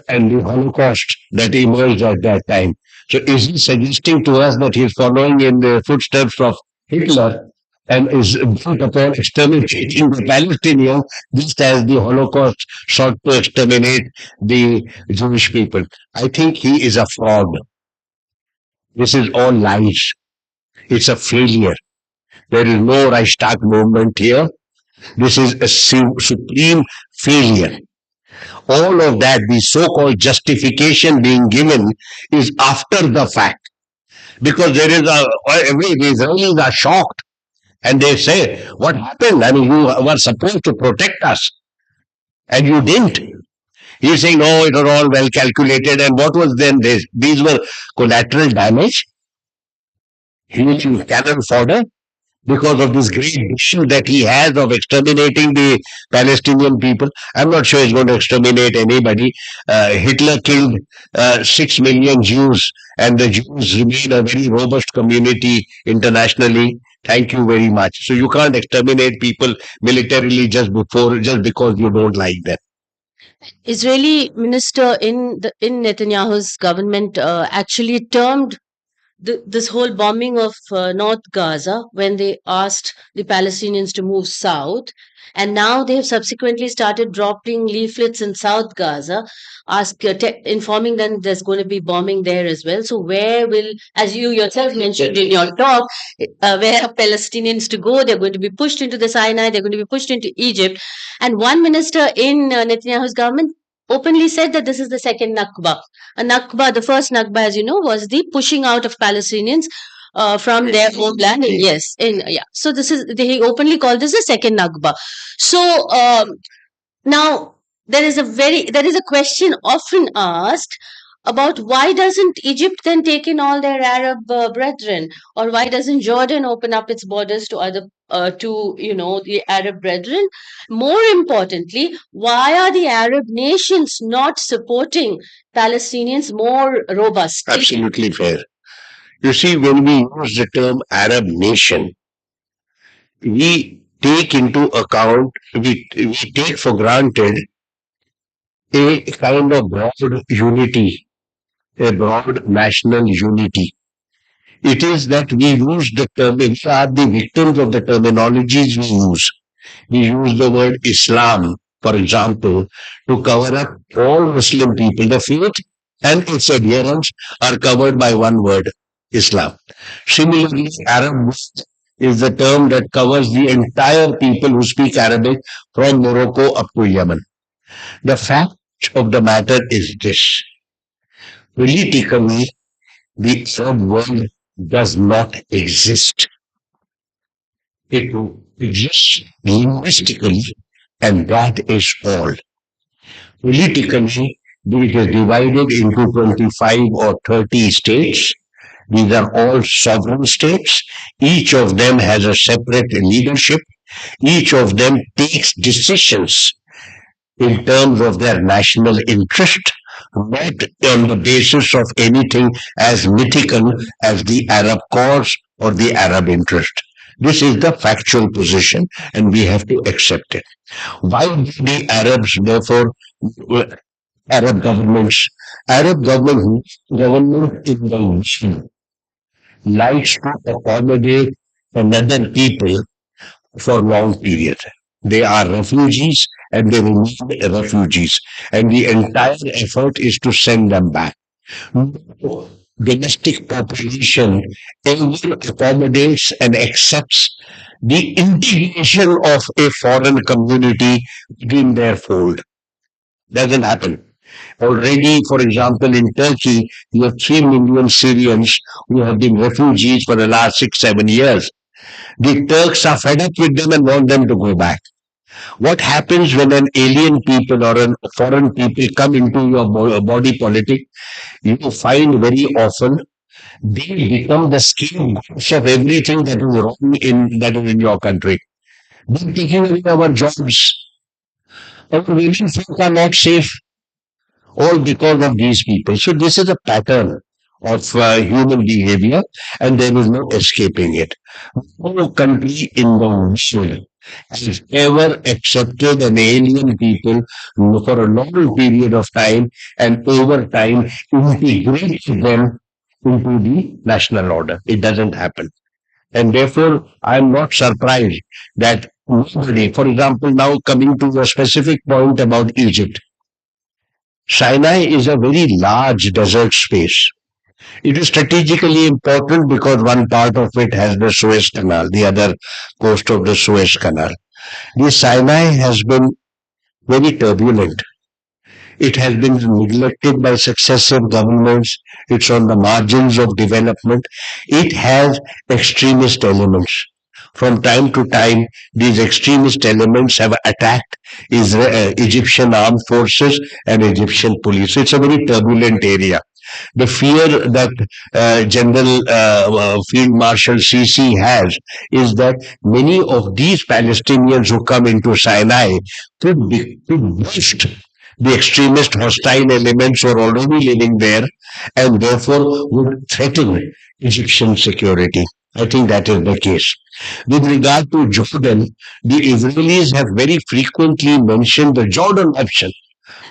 S2: and the Holocaust that emerged at that time. So is he suggesting to us that he's following in the footsteps of Hitler and is bent upon exterminating the Palestinians just as the Holocaust sought to exterminate the Jewish people? I think he is a fraud. This is all lies. It's a failure. There is no Reichstag movement here. This is a supreme failure. All of that, the so-called justification being given, is after the fact. Because there is the Israelis are shocked and they say, what happened? I mean, you were supposed to protect us and you didn't. He's saying, no, it was all well calculated. And what was then this? These were collateral damage, huge cannon fodder, because of this great mission that he has of exterminating the Palestinian people. I'm not sure he's going to exterminate anybody. Hitler killed 6 million Jews, and the Jews remain a very robust community internationally. Thank you very much. So you can't exterminate people militarily just because you don't like them.
S3: Israeli minister in Netanyahu's government actually termed this whole bombing of North Gaza when they asked the Palestinians to move south. And now they have subsequently started dropping leaflets in South Gaza, informing them there's going to be bombing there as well. So, where will, as you yourself mentioned in your talk, where are Palestinians to go? They're going to be pushed into the Sinai, they're going to be pushed into Egypt. And one minister in Netanyahu's government openly said that this is the second Nakba. A Nakba, the first Nakba, as you know, was the pushing out of Palestinians from their homeland. Yes, yeah. So this is they openly called this the second Nakba. So now there is a question often asked about why doesn't Egypt then take in all their Arab brethren, or why doesn't Jordan open up its borders to other to the Arab brethren? More importantly, why are the Arab nations not supporting Palestinians more robustly?
S2: Absolutely fair. You see, when we use the term Arab nation, we take into account, we take for granted a kind of broad unity, a broad national unity. It is that we use the term, we are the victims of the terminologies we use. We use the word Islam, for example, to cover up all Muslim people. The faith and its adherents are covered by one word, Islam. Similarly, Arab is the term that covers the entire people who speak Arabic from Morocco up to Yemen. The fact of the matter is this. Politically, the Arab world does not exist. It exists linguistically, and that is all. Politically, it is divided into 25 or 30 states. These are all sovereign states. Each of them has a separate leadership. Each of them takes decisions in terms of their national interest, not on the basis of anything as mythical as the Arab cause or the Arab interest. This is the factual position, and we have to accept it. Why do the Arabs, therefore, Arab governments, Arab government in the region likes to accommodate another people for long periods. They are refugees and they remain refugees. And the entire effort is to send them back. No domestic population ever accommodates and accepts the integration of a foreign community within their fold. Doesn't happen. Already, for example, in Turkey, you have 3 million Syrians who have been refugees for the last 6, 7 years. The Turks are fed up with them and want them to go back. What happens when an alien people or a foreign people come into your body politic? You find very often they become the scapegoats of everything that is wrong in your country. They're taking away our jobs. Our women folk are not safe, all because of these people. So this is a pattern of human behavior, and there is no escaping it. No country in the world has ever accepted an alien people for a long period of time and over time integrate them into the national order. It doesn't happen. And therefore, I'm not surprised that nobody, for example, now coming to a specific point about Egypt, Sinai is a very large desert space. It is strategically important because one part of it has the Suez Canal, the other coast of the Suez Canal. The Sinai has been very turbulent. It has been neglected by successive governments. It's on the margins of development. It has extremist elements. From time to time, these extremist elements have attacked Egyptian armed forces and Egyptian police. It's a very turbulent area. The fear that General Field Marshal Sisi has is that many of these Palestinians who come into Sinai could burst the extremist hostile elements who are already living there and therefore would threaten Egyptian security. I think that is the case. With regard to Jordan, the Israelis have very frequently mentioned the Jordan option.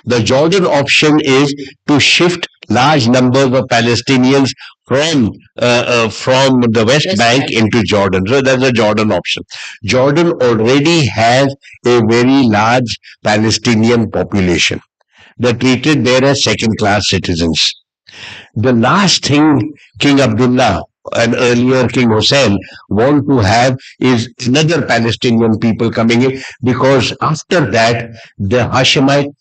S2: The Jordan option is to shift large numbers of Palestinians from the West Bank into Jordan. So that's the Jordan option. Jordan already has a very large Palestinian population. They're treated there as second-class citizens. The last thing King Abdullah and earlier King Hussein want to have is another Palestinian people coming in, because after that the Hashemite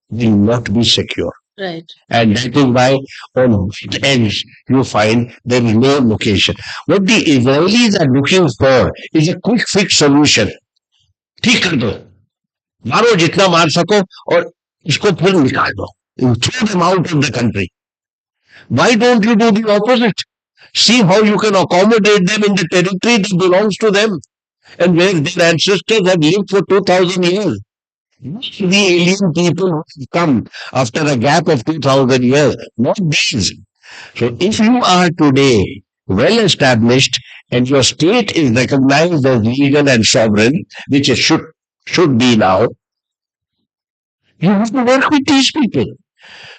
S2: will not be secure.
S3: Right.
S2: And that is why on both ends you find there is no location. What the Israelis are looking for is a quick fix solution. ठीक कर दो, मारो जितना मार सको और इसको फिर निकाल दो. You throw them out of the country. Why don't you do the opposite? See how you can accommodate them in the territory that belongs to them. and where their ancestors have lived for 2000 years. The alien people who come after a gap of 2000 years, not these. So if you are today well established and your state is recognized as legal and sovereign, which it should be now, you have to work with these people.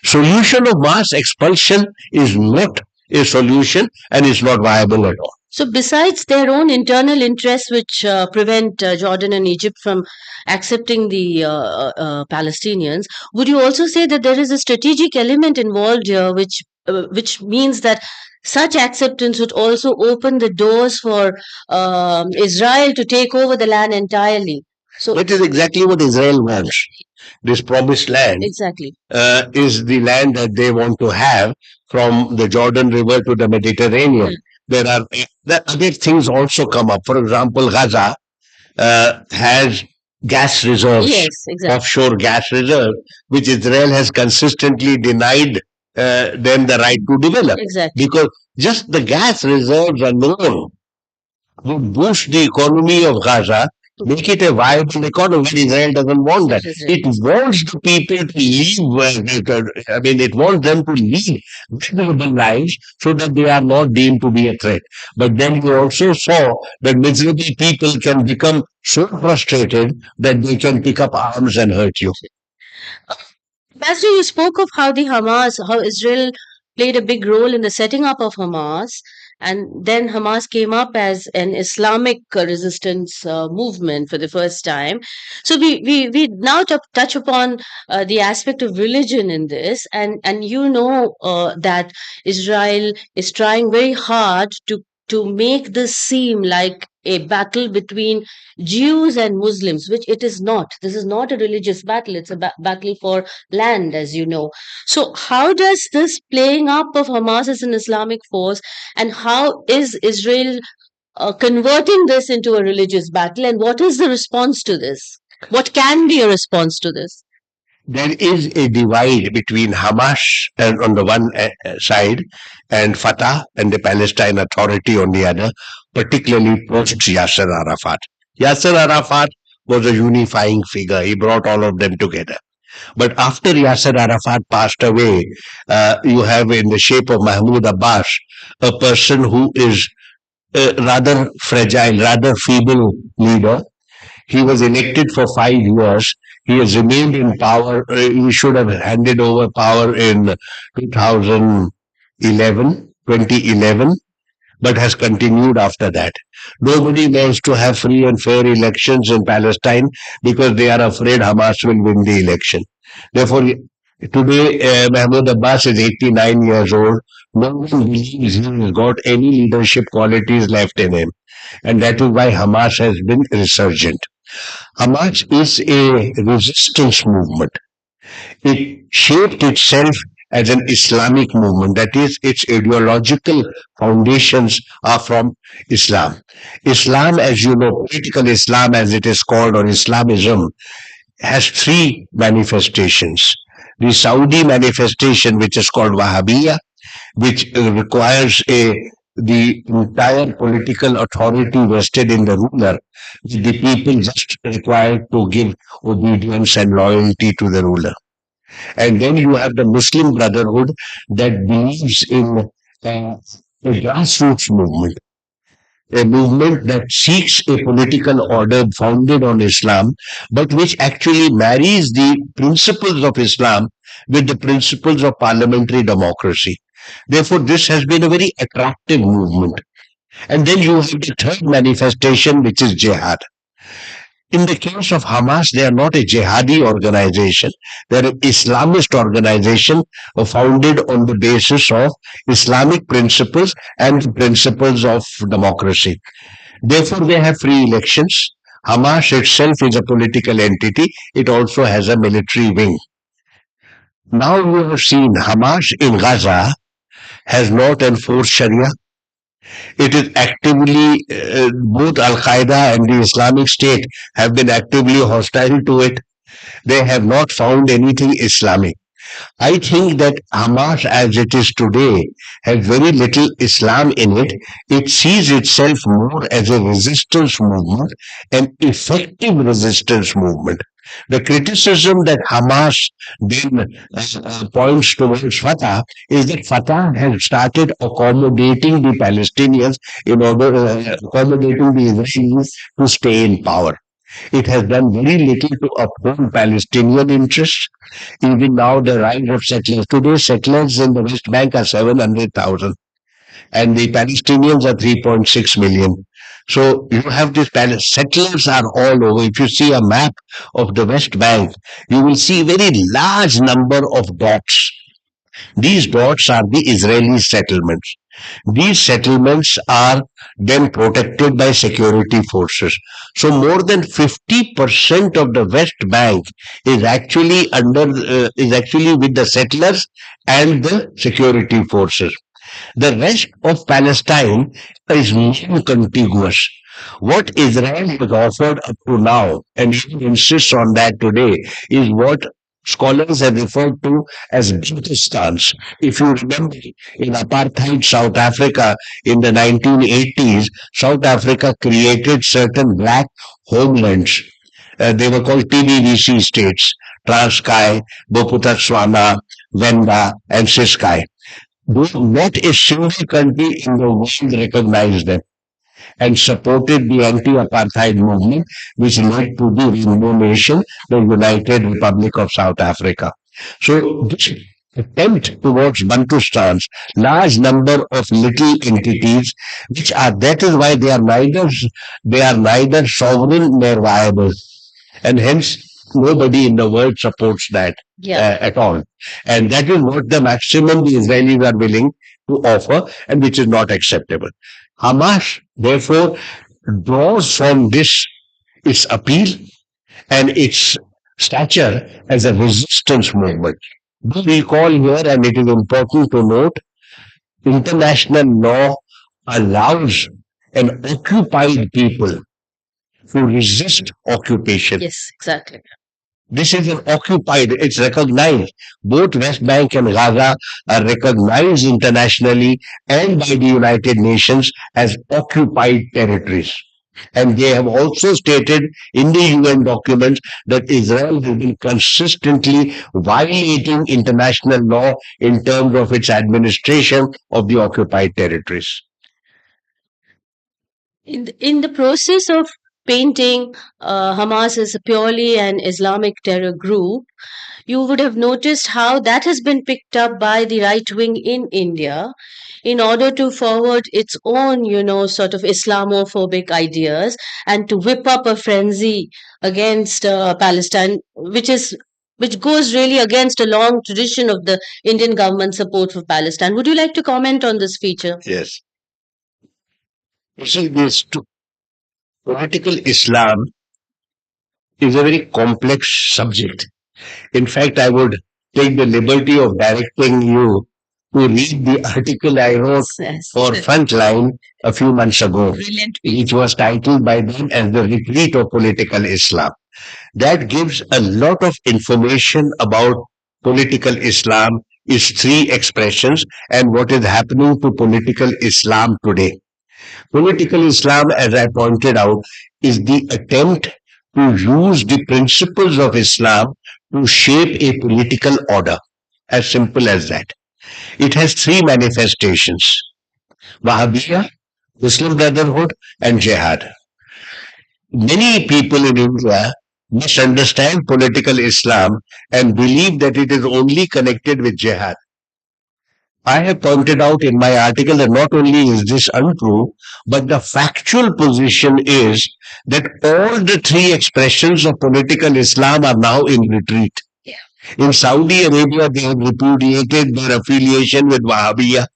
S2: Solution of mass expulsion is not a solution and is not viable at all.
S3: So, besides their own internal interests, which prevent Jordan and Egypt from accepting the Palestinians, would you also say that there is a strategic element involved here, which means that such acceptance would also open the doors for Israel to take over the land entirely? So
S2: that is exactly what Israel wants. This promised land
S3: exactly
S2: is the land that they want to have from the Jordan River to the Mediterranean. There are the other things also come up. For example, Gaza has gas reserves,
S3: yes, exactly.
S2: offshore gas reserves, which Israel has consistently denied them the right to develop.
S3: Exactly.
S2: Because just the gas reserves alone would boost the economy of Gaza, make it a viable economy. Israel doesn't want that. It wants the people to live, I mean, it wants them to live miserable lives so that they are not deemed to be a threat. But then we also saw that miserable people can become so frustrated that they can pick up arms and hurt you.
S3: Pastor, you spoke of how how Israel played a big role in the setting up of Hamas, and then Hamas came up as an Islamic resistance movement for the first time. So we now touch upon the aspect of religion in this, and you know that Israel is trying very hard to make this seem like a battle between Jews and Muslims, which it is not. This is not a religious battle; it's a battle for land, as you know. So, how does this playing up of Hamas as an Islamic force, and how is Israel converting this into a religious battle, and what is the response to this? What can be a response to this?
S2: There is a divide between Hamas and on the one side and Fatah and the Palestine Authority on the other, particularly post Yasser Arafat. Yasser Arafat was a unifying figure. He brought all of them together. But after Yasser Arafat passed away, you have in the shape of Mahmoud Abbas, a person who is a rather fragile, rather feeble leader. He was elected for 5 years. He has remained in power. He should have handed over power in 2011, but has continued after that. Nobody wants to have free and fair elections in Palestine because they are afraid Hamas will win the election. Therefore, today Mahmoud Abbas is 89 years old. No one believes he has got any leadership qualities left in him. And that is why Hamas has been resurgent. Hamas is a resistance movement. It shaped itself as an Islamic movement. That is, its ideological foundations are from Islam. Islam, as you know, political Islam as it is called, or Islamism, has three manifestations. The Saudi manifestation, which is called Wahhabiyya, which requires the entire political authority vested in the ruler. The people just required to give obedience and loyalty to the ruler. And then you have the Muslim Brotherhood that believes in a grassroots movement, a movement that seeks a political order founded on Islam, but which actually marries the principles of Islam with the principles of parliamentary democracy. Therefore, this has been a very attractive movement. And then you have the third manifestation, which is jihad. In the case of Hamas, they are not a jihadi organization. They are an Islamist organization founded on the basis of Islamic principles and the principles of democracy. Therefore, they have free elections. Hamas itself is a political entity. It also has a military wing. Now we have seen Hamas in Gaza has not enforced Sharia. It is actively, both Al Qaeda and the Islamic State have been actively hostile to it. They have not found anything Islamic. I think that Hamas, as it is today, has very little Islam in it. It sees itself more as a resistance movement, an effective resistance movement. The criticism that Hamas then points towards Fatah is that Fatah has started accommodating the Palestinians in order accommodating the Israelis to stay in power. It has done very little to uphold Palestinian interests. Even now, the rise of settlers. Today, settlers in the West Bank are 700,000 and the Palestinians are 3.6 million. So you have this settlers are all over. If you see a map of the West Bank, you will see a very large number of dots. These dots are the Israeli settlements. These settlements are then protected by security forces. So more than 50% of the West Bank is actually with the settlers and the security forces. The rest of Palestine is non-contiguous. What Israel has offered up to now, and even insists on that today, is what scholars have referred to as Baltistans. If you remember, in apartheid South Africa in the 1980s, South Africa created certain black homelands. They were called TBVC states, Transkei, Bophuthatswana, Venda, and Ciskei. Not a single country in the world recognized them and supported the anti-apartheid movement, which led to the Rainbow Nation, the United Republic of South Africa. So this attempt towards Bantustans, large number of little entities, that is why they are neither sovereign nor viable, and hence nobody in the world supports that at all. And that is what the maximum the Israelis are willing to offer, and which is not acceptable. Hamas, therefore, draws from this its appeal and its stature as a resistance movement. Do recall here, and it is important to note, international law allows an occupied people to resist occupation.
S3: Yes, exactly.
S2: This is an occupied, it's recognized. Both West Bank and Gaza are recognized internationally and by the United Nations as occupied territories. And they have also stated in the UN documents that Israel has been consistently violating international law in terms of its administration of the occupied territories.
S3: In the process of painting Hamas as purely an Islamic terror group, you would have noticed how that has been picked up by the right wing in India in order to forward its own, sort of Islamophobic ideas and to whip up a frenzy against Palestine, which goes really against a long tradition of the Indian government support for Palestine. Would you like to comment on this feature?
S2: Yes. You see, this political Islam is a very complex subject. In fact, I would take the liberty of directing you to read the article I wrote for Frontline a few months ago.
S3: Brilliant.
S2: It was titled by them as The Retreat of Political Islam. That gives a lot of information about political Islam, its three expressions, and what is happening to political Islam today. Political Islam, as I pointed out, is the attempt to use the principles of Islam to shape a political order. As simple as that. It has three manifestations: Wahhabiyya, Muslim Brotherhood, and Jihad. Many people in India misunderstand political Islam and believe that it is only connected with Jihad. I have pointed out in my article that not only is this untrue, but the factual position is that all the three expressions of political Islam are now in retreat. In Saudi Arabia, they have repudiated their affiliation with Wahhabiyya.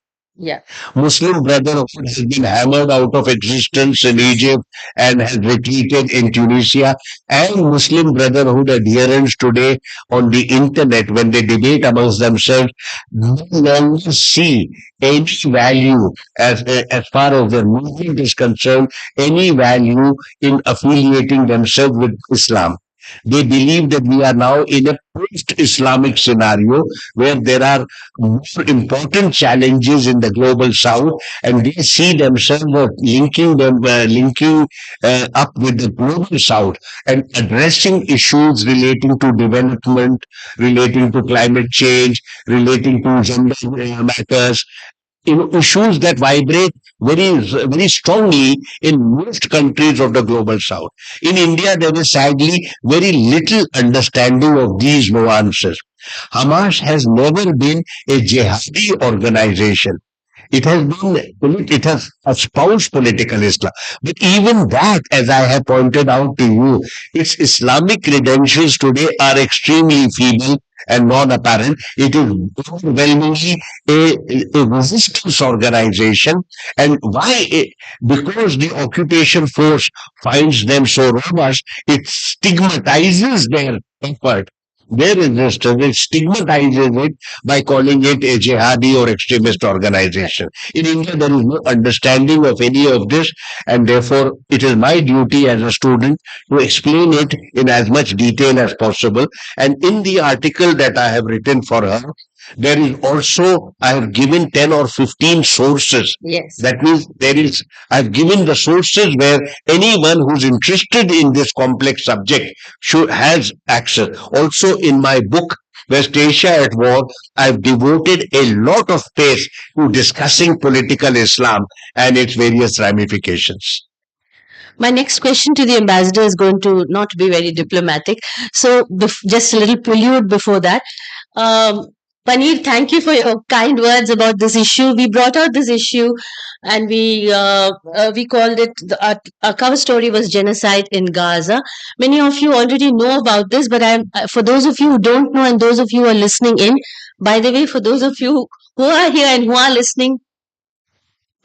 S2: Muslim Brotherhood has been hammered out of existence in Egypt and has retreated in Tunisia. And Muslim Brotherhood adherents today on the internet, when they debate amongst themselves, no longer see any value as far as their movement is concerned, any value in affiliating themselves with Islam. They believe that we are now in a post-Islamic scenario where there are more important challenges in the global south, and they see themselves linking up with the global south and addressing issues relating to development, relating to climate change, relating to gender matters, issues that vibrate very strongly in most countries of the global south. In India, there is sadly very little understanding of these nuances. Hamas has never been a jihadi organization. It has espoused political Islam. But even that, as I have pointed out to you, its Islamic credentials today are extremely feeble and non-apparent. It is overwhelmingly a resistance organization. And why? Because the occupation force finds them so robust, it stigmatizes their effort, their resistance. It stigmatizes it by calling it a jihadi or extremist organization. In India, there is no understanding of any of this, and therefore it is my duty as a student to explain it in as much detail as possible. And in the article that I have written for her, there is also, I have given 10 or 15 sources.
S3: Yes.
S2: That means I've given the sources where anyone who's interested in this complex subject has access. Also in my book, West Asia at War, I've devoted a lot of space to discussing political Islam and its various ramifications.
S3: My next question to the ambassador is going to not be very diplomatic. So, just a little prelude before that. Paneer, thank you for your kind words about this issue. We brought out this issue, and we called it. Our cover story was genocide in Gaza. Many of you already know about this, but for those of you who don't know, and those of you who are listening in. By the way, for those of you who are here and who are listening,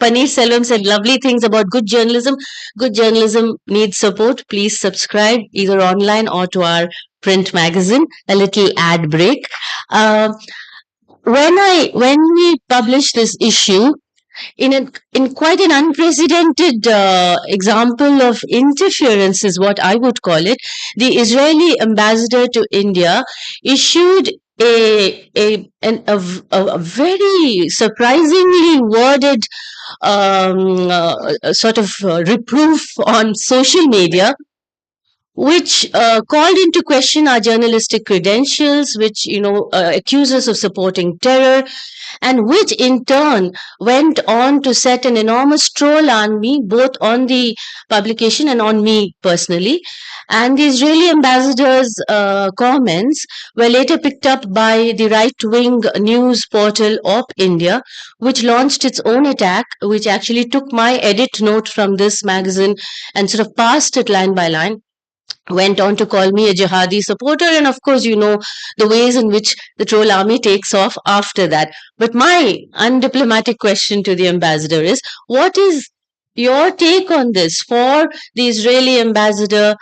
S3: Paneer Selvam said lovely things about good journalism. Good journalism needs support. Please subscribe either online or to our print magazine. A little ad break. When we published this issue, in quite an unprecedented example of interference is what I would call it, the Israeli ambassador to India issued a very surprisingly worded sort of reproof on social media, which called into question our journalistic credentials, which accused us of supporting terror, and which in turn went on to set an enormous troll on me, both on the publication and on me personally. And the Israeli ambassador's comments were later picked up by the right-wing news portal Op India, which launched its own attack, which actually took my edit note from this magazine and sort of passed it line by line, went on to call me a jihadi supporter, and of course the ways in which the troll army takes off after that. But my undiplomatic question to the ambassador is, what is your take on this for the Israeli ambassador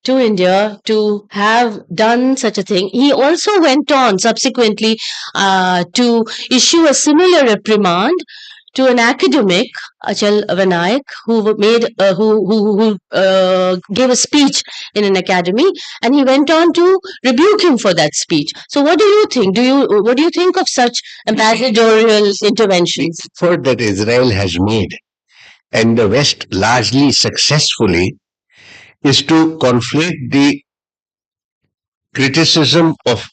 S3: to India to have done such a thing? He also went on subsequently to issue a similar reprimand to an academic, Achal Vinayak, who gave a speech in an academy, and he went on to rebuke him for that speech. So, what do you think? What do you think of such ambassadorial interventions?
S2: The effort that Israel has made, and the West largely successfully, is to conflate the criticism of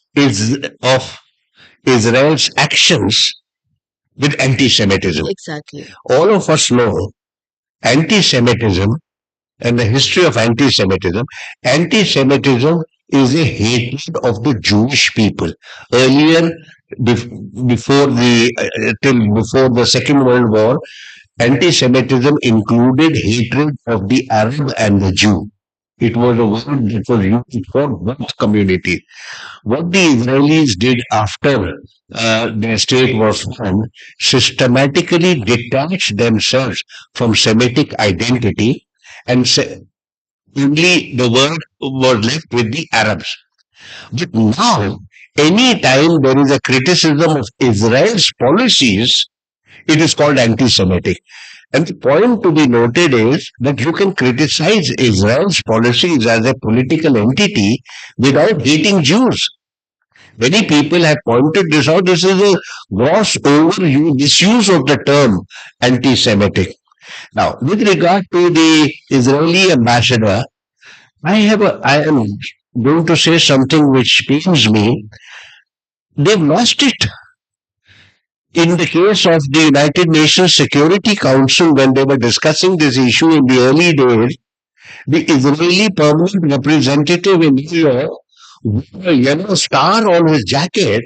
S2: Israel's actions with anti-Semitism.
S3: Exactly.
S2: All of us know anti-Semitism and the history of anti-Semitism. Anti-Semitism is a hatred of the Jewish people. Earlier, before the Second World War, anti-Semitism included hatred of the Arab and the Jew. It was a word that was used for both communities. What the Israelis did after their state was formed, systematically detached themselves from Semitic identity, and only the word was left with the Arabs. But now, any time there is a criticism of Israel's policies, it is called anti-Semitic. And the point to be noted is that you can criticize Israel's policies as a political entity without hating Jews. Many people have pointed this out. This is a gross overuse, misuse of the term anti-Semitic. Now, with regard to the Israeli ambassador, I am going to say something which pains me. They've lost it. In the case of the United Nations Security Council, when they were discussing this issue in the early days, the Israeli permanent representative in New York wore a yellow star on his jacket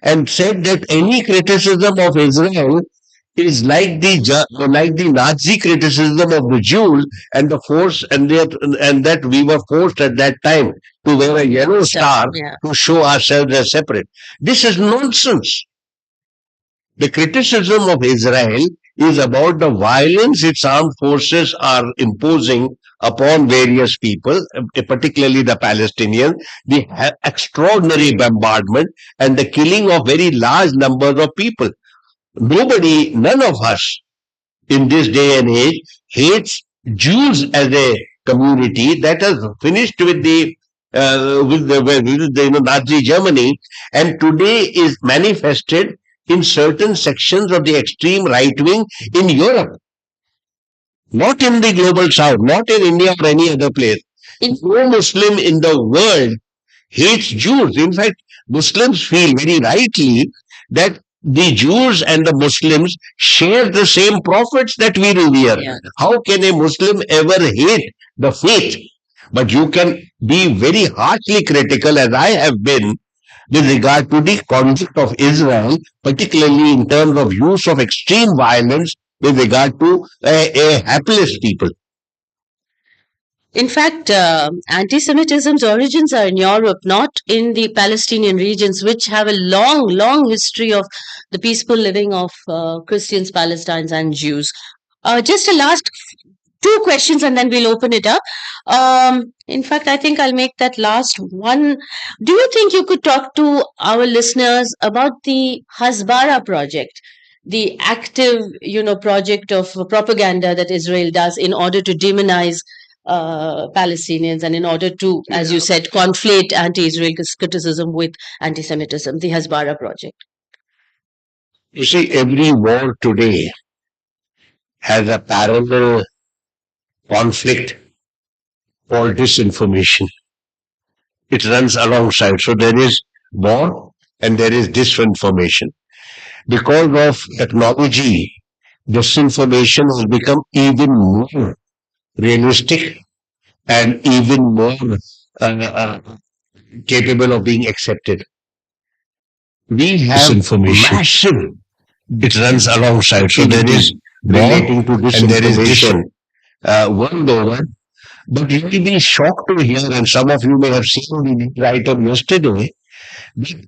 S2: and said that any criticism of Israel is like the Nazi criticism of the Jews, and the force and that we were forced at that time to wear a yellow star to show ourselves as separate. This is nonsense. The criticism of Israel is about the violence its armed forces are imposing upon various people, particularly the Palestinians, the extraordinary bombardment and the killing of very large numbers of people. None of us in this day and age hates Jews as a community that has finished with the Nazi Germany, and today is manifested in certain sections of the extreme right wing in Europe, not in the global south, not in India or any other place. No Muslim in the world hates Jews. In fact, Muslims feel very rightly that the Jews and the Muslims share the same prophets that we revere. Yeah. How can a Muslim ever hate the faith? But you can be very harshly critical, as I have been, with regard to the conduct of Israel, particularly in terms of use of extreme violence with regard to a hapless people.
S3: In fact, anti-Semitism's origins are in Europe, not in the Palestinian regions, which have a long, long history of the peaceful living of Christians, Palestinians, and Jews. Just a last 2 questions and then we'll open it up. In fact, I think I'll make that last one. Do you think you could talk to our listeners about the Hasbara project, the active, project of propaganda that Israel does in order to demonize Palestinians and in order to, as you said, conflate anti-Israel criticism with anti-Semitism, the Hasbara project?
S2: You see, every war today has a parallel conflict or disinformation. It runs alongside. So there is war and there is disinformation. Because of technology, disinformation has become even more realistic and even more capable of being accepted. We have massive. It runs alongside. So there is relating to disinformation and there is world over. But you will be shocked to hear, and some of you may have seen the item yesterday,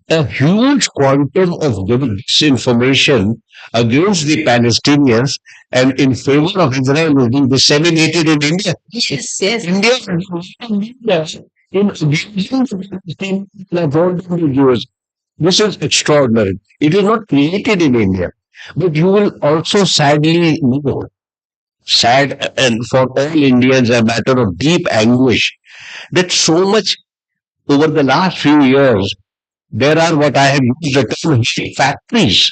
S2: a huge quantum of disinformation against the Palestinians and in favor of Israel is being disseminated in India.
S3: Yes, yes.
S2: India in abusing the Jews. This is extraordinary. It is not created in India. But you will also sadly know, sad and for all Indians a matter of deep anguish, that so much over the last few years, there are what I have used the term factories,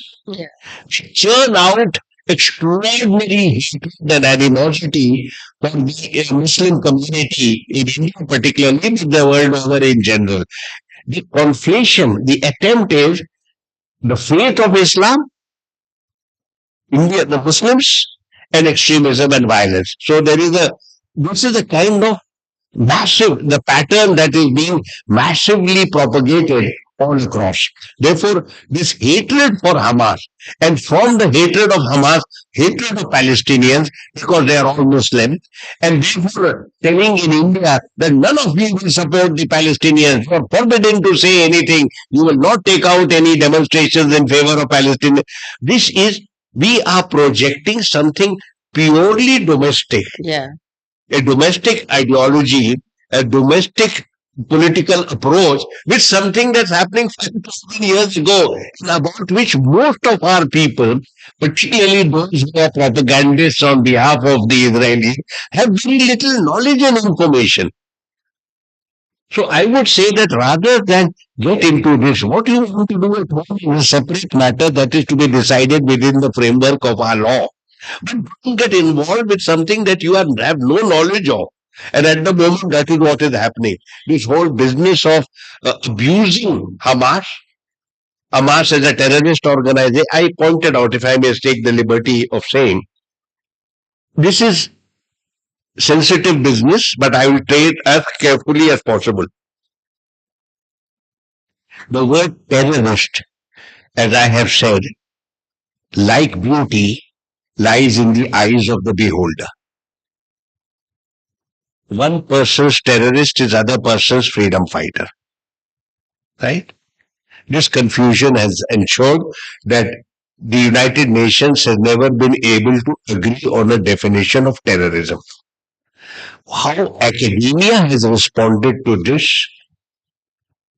S2: churn out extraordinary hatred and animosity for the Muslim community in India particularly, but the world over in general. The conflation, the attempt is the faith of Islam, India, the Muslims, and extremism and violence. So this is a kind of the pattern that is being massively propagated all across. Therefore, this hatred for Hamas, and from the hatred of Hamas, hatred of Palestinians, because they are all Muslim, and therefore telling in India that none of you will support the Palestinians, you are forbidden to say anything, you will not take out any demonstrations in favor of Palestine. We are projecting something purely domestic.
S3: Yeah.
S2: A domestic ideology, a domestic political approach with something that's happening 5,000 years ago, and about which most of our people, particularly those who are propagandists on behalf of the Israelis, have very little knowledge and information. So I would say that rather than get into this, what you want to do at home is a separate matter that is to be decided within the framework of our law. But don't get involved with something that you have no knowledge of. And at the moment, that is what is happening. This whole business of abusing Hamas as a terrorist organization, I pointed out, if I may take the liberty of saying, this is sensitive business, but I will trade as carefully as possible. The word terrorist, as I have said, like beauty, lies in the eyes of the beholder. One person's terrorist is other person's freedom fighter. Right? This confusion has ensured that the United Nations has never been able to agree on a definition of terrorism. How academia has responded to this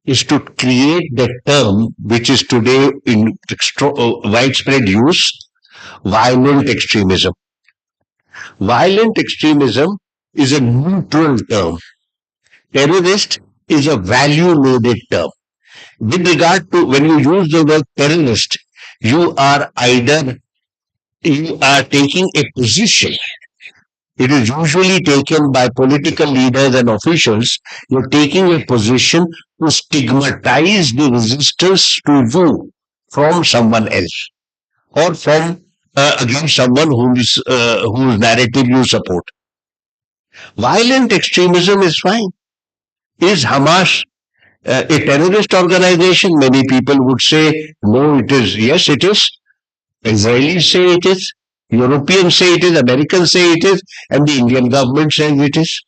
S2: is to create the term which is today in widespread use, violent extremism. Violent extremism is a neutral term. Terrorist is a value-loaded term. With regard to when you use the word terrorist, you are taking a position. It is usually taken by political leaders and officials. You're taking a position to stigmatize the resistance to you from someone else or from against someone whose narrative you support. Violent extremism is fine. Is Hamas a terrorist organization? Many people would say, no, it is. Yes, it is. Israelis say it is. Europeans say it is. Americans say it is. And the Indian government says it is.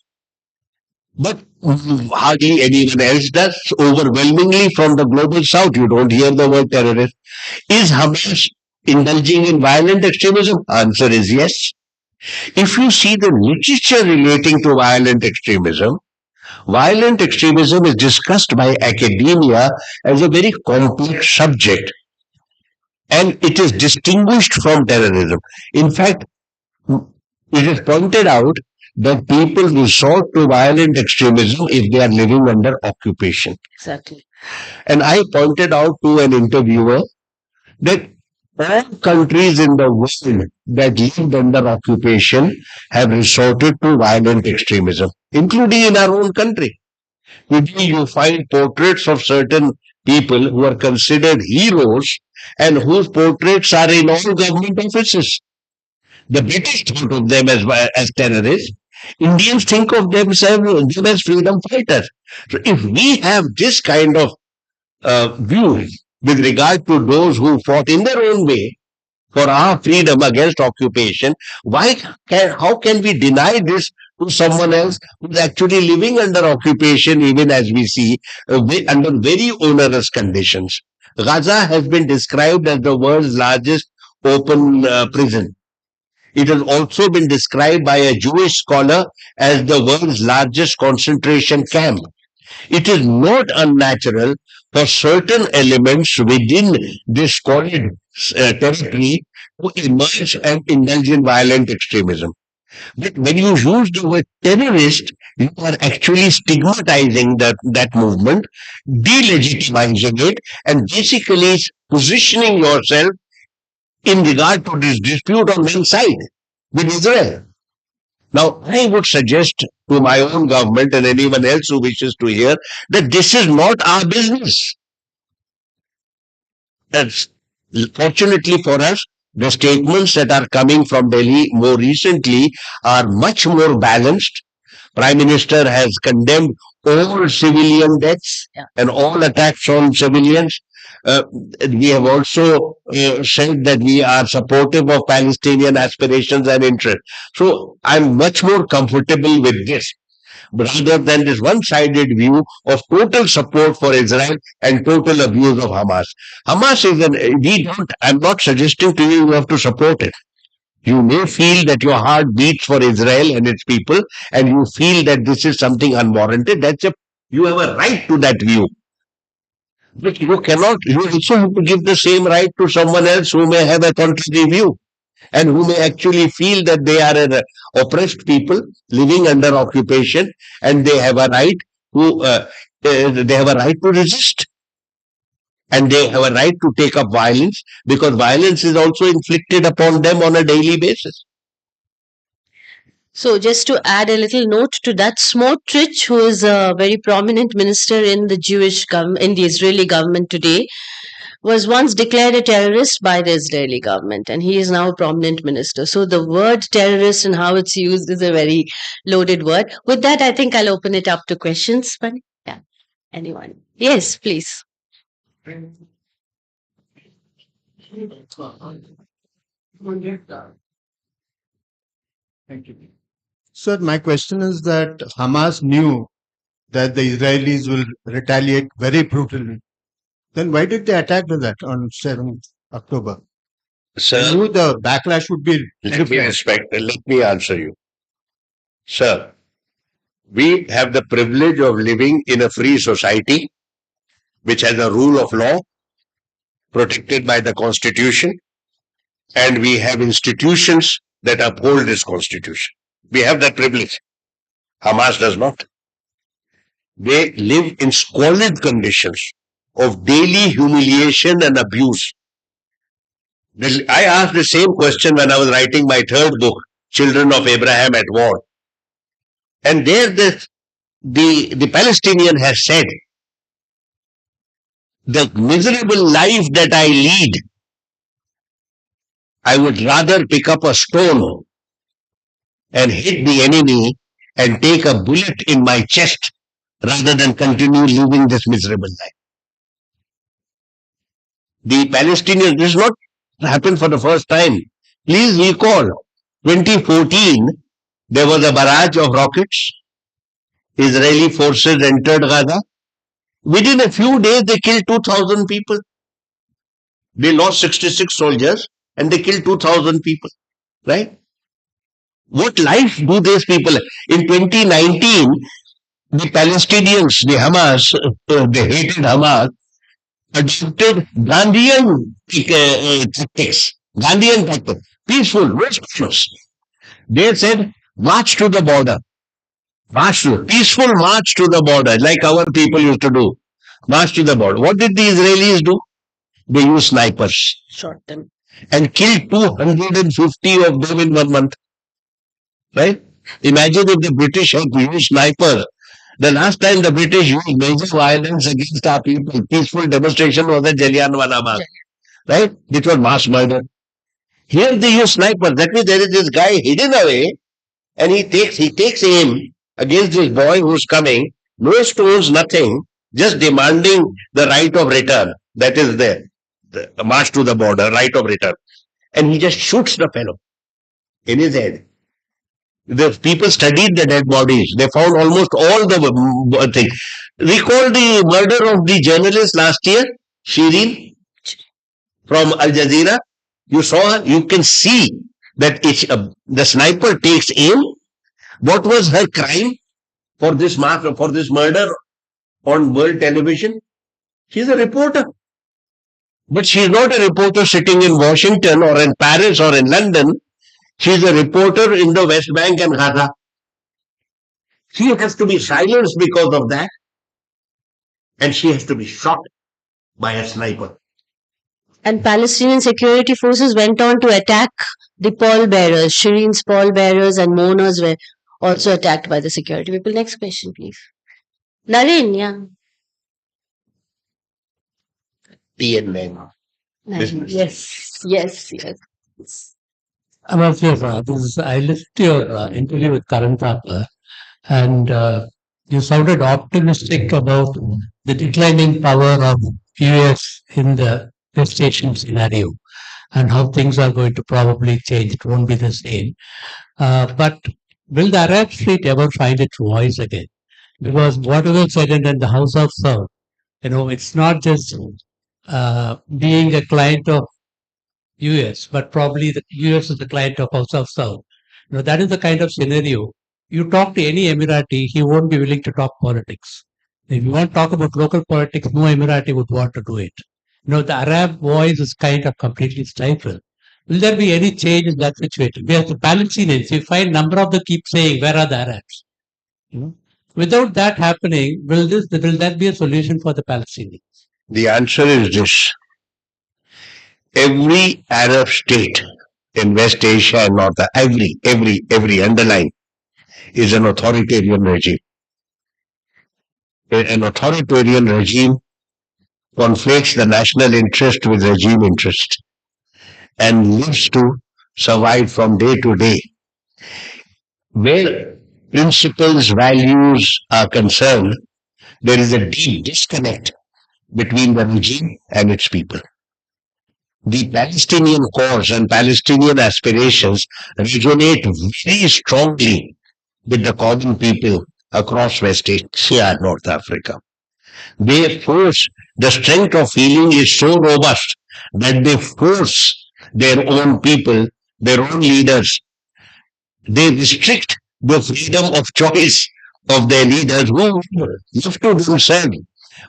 S2: But hardly anyone else does. Overwhelmingly from the global south, you don't hear the word terrorist. Is Hamas indulging in violent extremism? Answer is yes. If you see the literature relating to violent extremism is discussed by academia as a very complex subject, and it is distinguished from terrorism. In fact, it is pointed out that people resort to violent extremism if they are living under occupation.
S3: Exactly.
S2: And I pointed out to an interviewer that all countries in the world that lived under occupation have resorted to violent extremism, including in our own country. Today you find portraits of certain people who are considered heroes and whose portraits are in all government offices. The British thought of them as terrorists. Indians think of themselves as freedom fighters. So if we have this kind of view with regard to those who fought in their own way for our freedom against occupation, how can we deny this to someone else who's actually living under occupation, even as we see, under very onerous conditions? Gaza has been described as the world's largest open prison. It has also been described by a Jewish scholar as the world's largest concentration camp. It is not unnatural for certain elements within this squalid territory to emerge and indulge in violent extremism. But when you use the word terrorist, you are actually stigmatizing that movement, delegitimizing it, and basically positioning yourself in regard to this dispute on one side with Israel. Now, I would suggest to my own government and anyone else who wishes to hear that this is not our business. That's fortunately for us, the statements that are coming from Delhi more recently are much more balanced. Prime Minister has condemned all civilian deaths and all attacks on civilians. We have also said that we are supportive of Palestinian aspirations and interests. So I'm much more comfortable with this, rather than this one-sided view of total support for Israel and total abuse of Hamas. Hamas is I'm not suggesting to you have to support it. You may feel that your heart beats for Israel and its people, and you feel that this is something unwarranted. That's a You have a right to that view. But you cannot, you also have to give the same right to someone else who may have a contrary view and who may actually feel that they are an oppressed people living under occupation, and they have a right to resist, and they have a right to take up violence, because violence is also inflicted upon them on a daily basis.
S3: So, just to add a little note to that, Smotrich, who is a very prominent minister in the in the Israeli government today, was once declared a terrorist by the Israeli government, and he is now a prominent minister. So, the word terrorist and how it's used is a very loaded word. With that, I think I'll open it up to questions. But yeah, anyone? Yes, please.
S4: Thank you. Sir, my question is that Hamas knew that the Israelis will retaliate very brutally. Then why did they attack that on 7th October? They
S2: Sir,
S4: knew the backlash would be
S2: let me answer you. Sir, we have the privilege of living in a free society which has a rule of law protected by the Constitution, and we have institutions that uphold this Constitution. We have that privilege. Hamas does not. They live in squalid conditions of daily humiliation and abuse. I asked the same question when I was writing my third book, Children of Abraham at War. And there the Palestinian has said, the miserable life that I lead, I would rather pick up a stone and hit the enemy and take a bullet in my chest rather than continue living this miserable life. The Palestinians, this is not happened for the first time. Please recall, 2014, there was a barrage of rockets. Israeli forces entered Gaza. Within a few days, they killed 2,000 people. They lost 66 soldiers and they killed 2,000 people. Right? What life do these people? In 2019, the Palestinians, the Hamas, the hated Hamas, adopted Gandhian tactics. Gandhian tactics. Peaceful, restless. They said, march to the border. Peaceful march to the border, like our people used to do. March to the border. What did the Israelis do? They used snipers.
S3: Shot them.
S2: And killed 250 of them in 1 month. Right? Imagine if the British had used snipers. The last time the British used major violence against our people, peaceful demonstration, was at Jallianwala Bagh. Right? It was mass murder. Here they use snipers. That means there is this guy hidden away, and he takes aim against this boy who's coming. No stones, nothing, just demanding the right of return. That is the march to the border, right of return. And he just shoots the fellow in his head. The people studied the dead bodies. They found almost all the things. Recall the murder of the journalist last year, Shireen, from Al Jazeera. You saw her. You can see that the sniper takes aim. What was her crime for this murder on world television? She's a reporter. But she's not a reporter sitting in Washington or in Paris or in London. She's a reporter in the West Bank and Gaza. She has to be silenced because of that. And she has to be shot by a sniper.
S3: And Palestinian security forces went on to attack the pallbearers. Shireen's pallbearers and mourners were also attacked by the security people. Next question, please. Naren, yeah.
S2: TN9.
S3: Yes.
S5: I'm also, I listened to your interview with Karan Thapar, and you sounded optimistic about the declining power of US in the West Asian scenario and how things are going to probably change. It won't be the same. But will the Arab Street ever find its voice again? Because whatever said in the House of Saud, it's not just being a client of US, but probably the US is the client of House of Saud. That is the kind of scenario. You talk to any Emirati, he won't be willing to talk politics. If you want to talk about local politics, no Emirati would want to do it. The Arab voice is kind of completely stifled. Will there be any change in that situation? We have the Palestinians. You find number of them keep saying, "Where are the Arabs?" You know, without that happening, will that be a solution for the Palestinians?
S2: The answer is this. Every Arab state in West Asia and North, every underline is an authoritarian regime. An authoritarian regime conflates the national interest with regime interest and lives to survive from day to day. Where principles, values are concerned, there is a deep disconnect between the regime and its people. The Palestinian cause and Palestinian aspirations resonate very strongly with the common people across West Asia and North Africa. They force, the strength of feeling is so robust that they force their own people, their own leaders. They restrict the freedom of choice of their leaders who, left to themselves,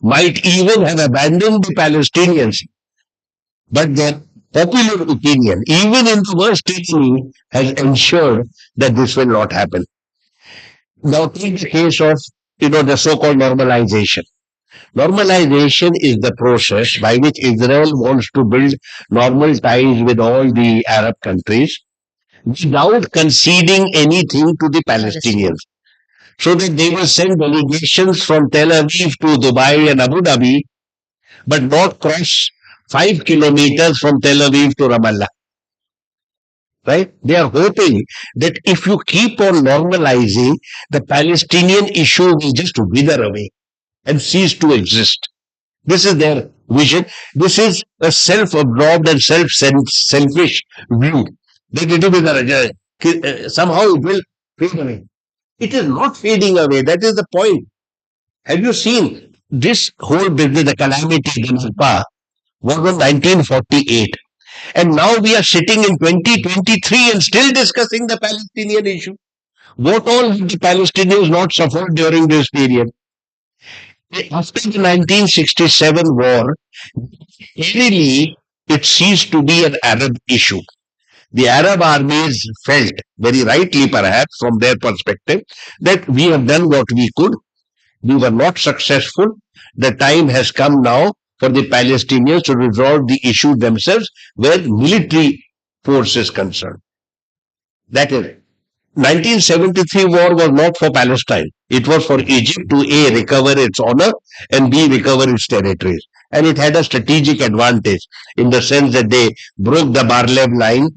S2: might even have abandoned the Palestinians. But their popular opinion, even in the worst enemy, has ensured that this will not happen. Now take the case of, the so-called normalization. Normalization is the process by which Israel wants to build normal ties with all the Arab countries without conceding anything to the Palestinians. So that they will send delegations from Tel Aviv to Dubai and Abu Dhabi, but not cross 5 kilometers from Tel Aviv to Ramallah. Right? They are hoping that if you keep on normalizing, the Palestinian issue will just wither away and cease to exist. This is their vision. This is a self-absorbed and selfish view. That it will somehow it will fade away. It is not fading away. That is the point. Have you seen this whole business, the calamity, the Napa, was in 1948. And now we are sitting in 2023 and still discussing the Palestinian issue. What all have the Palestinians not suffered during this period? After the 1967 war, really it ceased to be an Arab issue. The Arab armies felt, very rightly perhaps from their perspective, that we have done what we could. We were not successful. The time has come now for the Palestinians to resolve the issue themselves where military force is concerned. That is, 1973 war was not for Palestine. It was for Egypt to A, recover its honor and B, recover its territories. And it had a strategic advantage in the sense that they broke the Bar-Lev line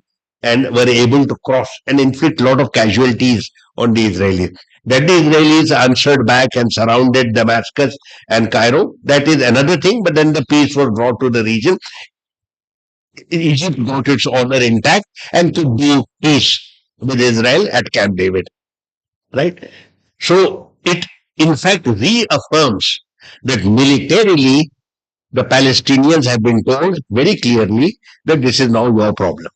S2: and were able to cross and inflict a lot of casualties on the Israelis. That the Israelis answered back and surrounded Damascus and Cairo, that is another thing, but then the peace was brought to the region. Egypt got its honor intact and could do peace with Israel at Camp David. Right? So it in fact reaffirms that militarily the Palestinians have been told very clearly that this is now your problem.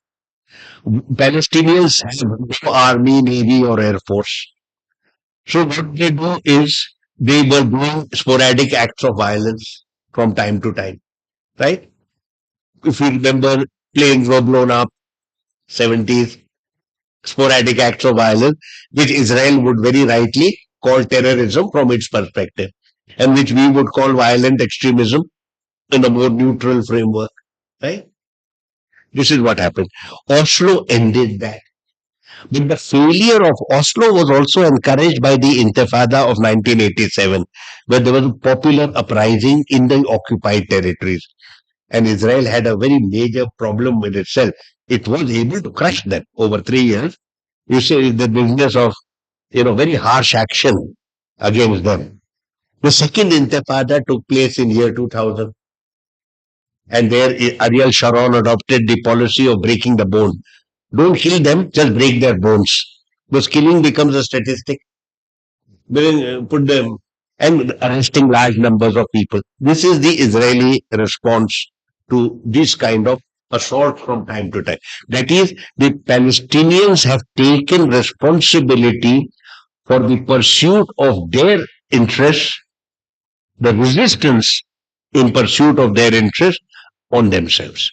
S2: Palestinians have no army, navy or air force. So what they do is they were doing sporadic acts of violence from time to time. Right? If you remember, planes were blown up, 70s, sporadic acts of violence, which Israel would very rightly call terrorism from its perspective, and which we would call violent extremism in a more neutral framework. Right? This is what happened. Oslo ended that. But the failure of Oslo was also encouraged by the Intifada of 1987, where there was a popular uprising in the occupied territories. And Israel had a very major problem with itself. It was able to crush them over 3 years. You see, the business of, very harsh action against them. The second Intifada took place in year 2000. And there Ariel Sharon adopted the policy of breaking the bone. Don't kill them, just break their bones. Because killing becomes a statistic. Put them and arresting large numbers of people. This is the Israeli response to this kind of assault from time to time. That is, the Palestinians have taken responsibility for the pursuit of their interests the resistance in pursuit of their interest on themselves.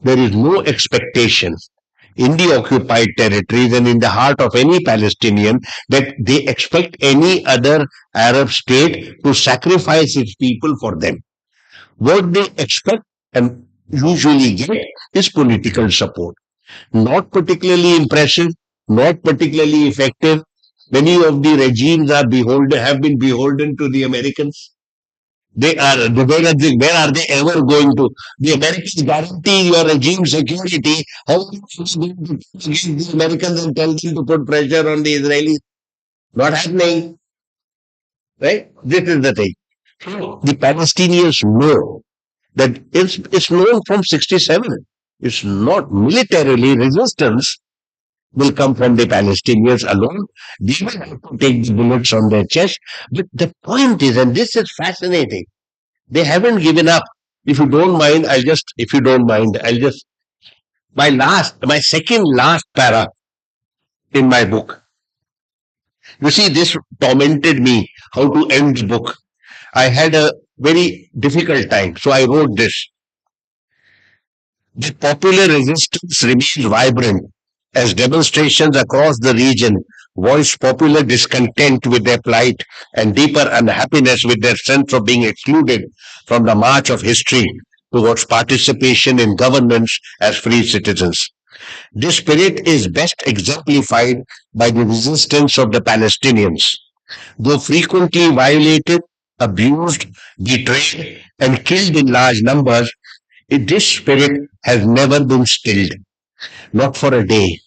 S2: There is no expectation in the occupied territories and in the heart of any Palestinian that they expect any other Arab state to sacrifice its people for them. What they expect and usually get is political support. Not particularly impressive, not particularly effective. Many of the regimes have been beholden to the Americans. Where are they ever going to? The Americans guarantee your regime security. How are you going to against the Americans and tell them to put pressure on the Israelis? Not happening. Right? This is the thing. The Palestinians know that it's known from 67. It's not militarily resistance will come from the Palestinians alone. They will have to take the bullets on their chest. But the point is, and this is fascinating, they haven't given up. If you don't mind, I'll just, my second last para in my book. You see, this tormented me, how to end the book. I had a very difficult time, so I wrote this. The popular resistance remains vibrant as demonstrations across the region voice popular discontent with their plight and deeper unhappiness with their sense of being excluded from the march of history towards participation in governance as free citizens. This spirit is best exemplified by the resistance of the Palestinians. Though frequently violated, abused, betrayed, and killed in large numbers, this spirit has never been stilled, not for a day.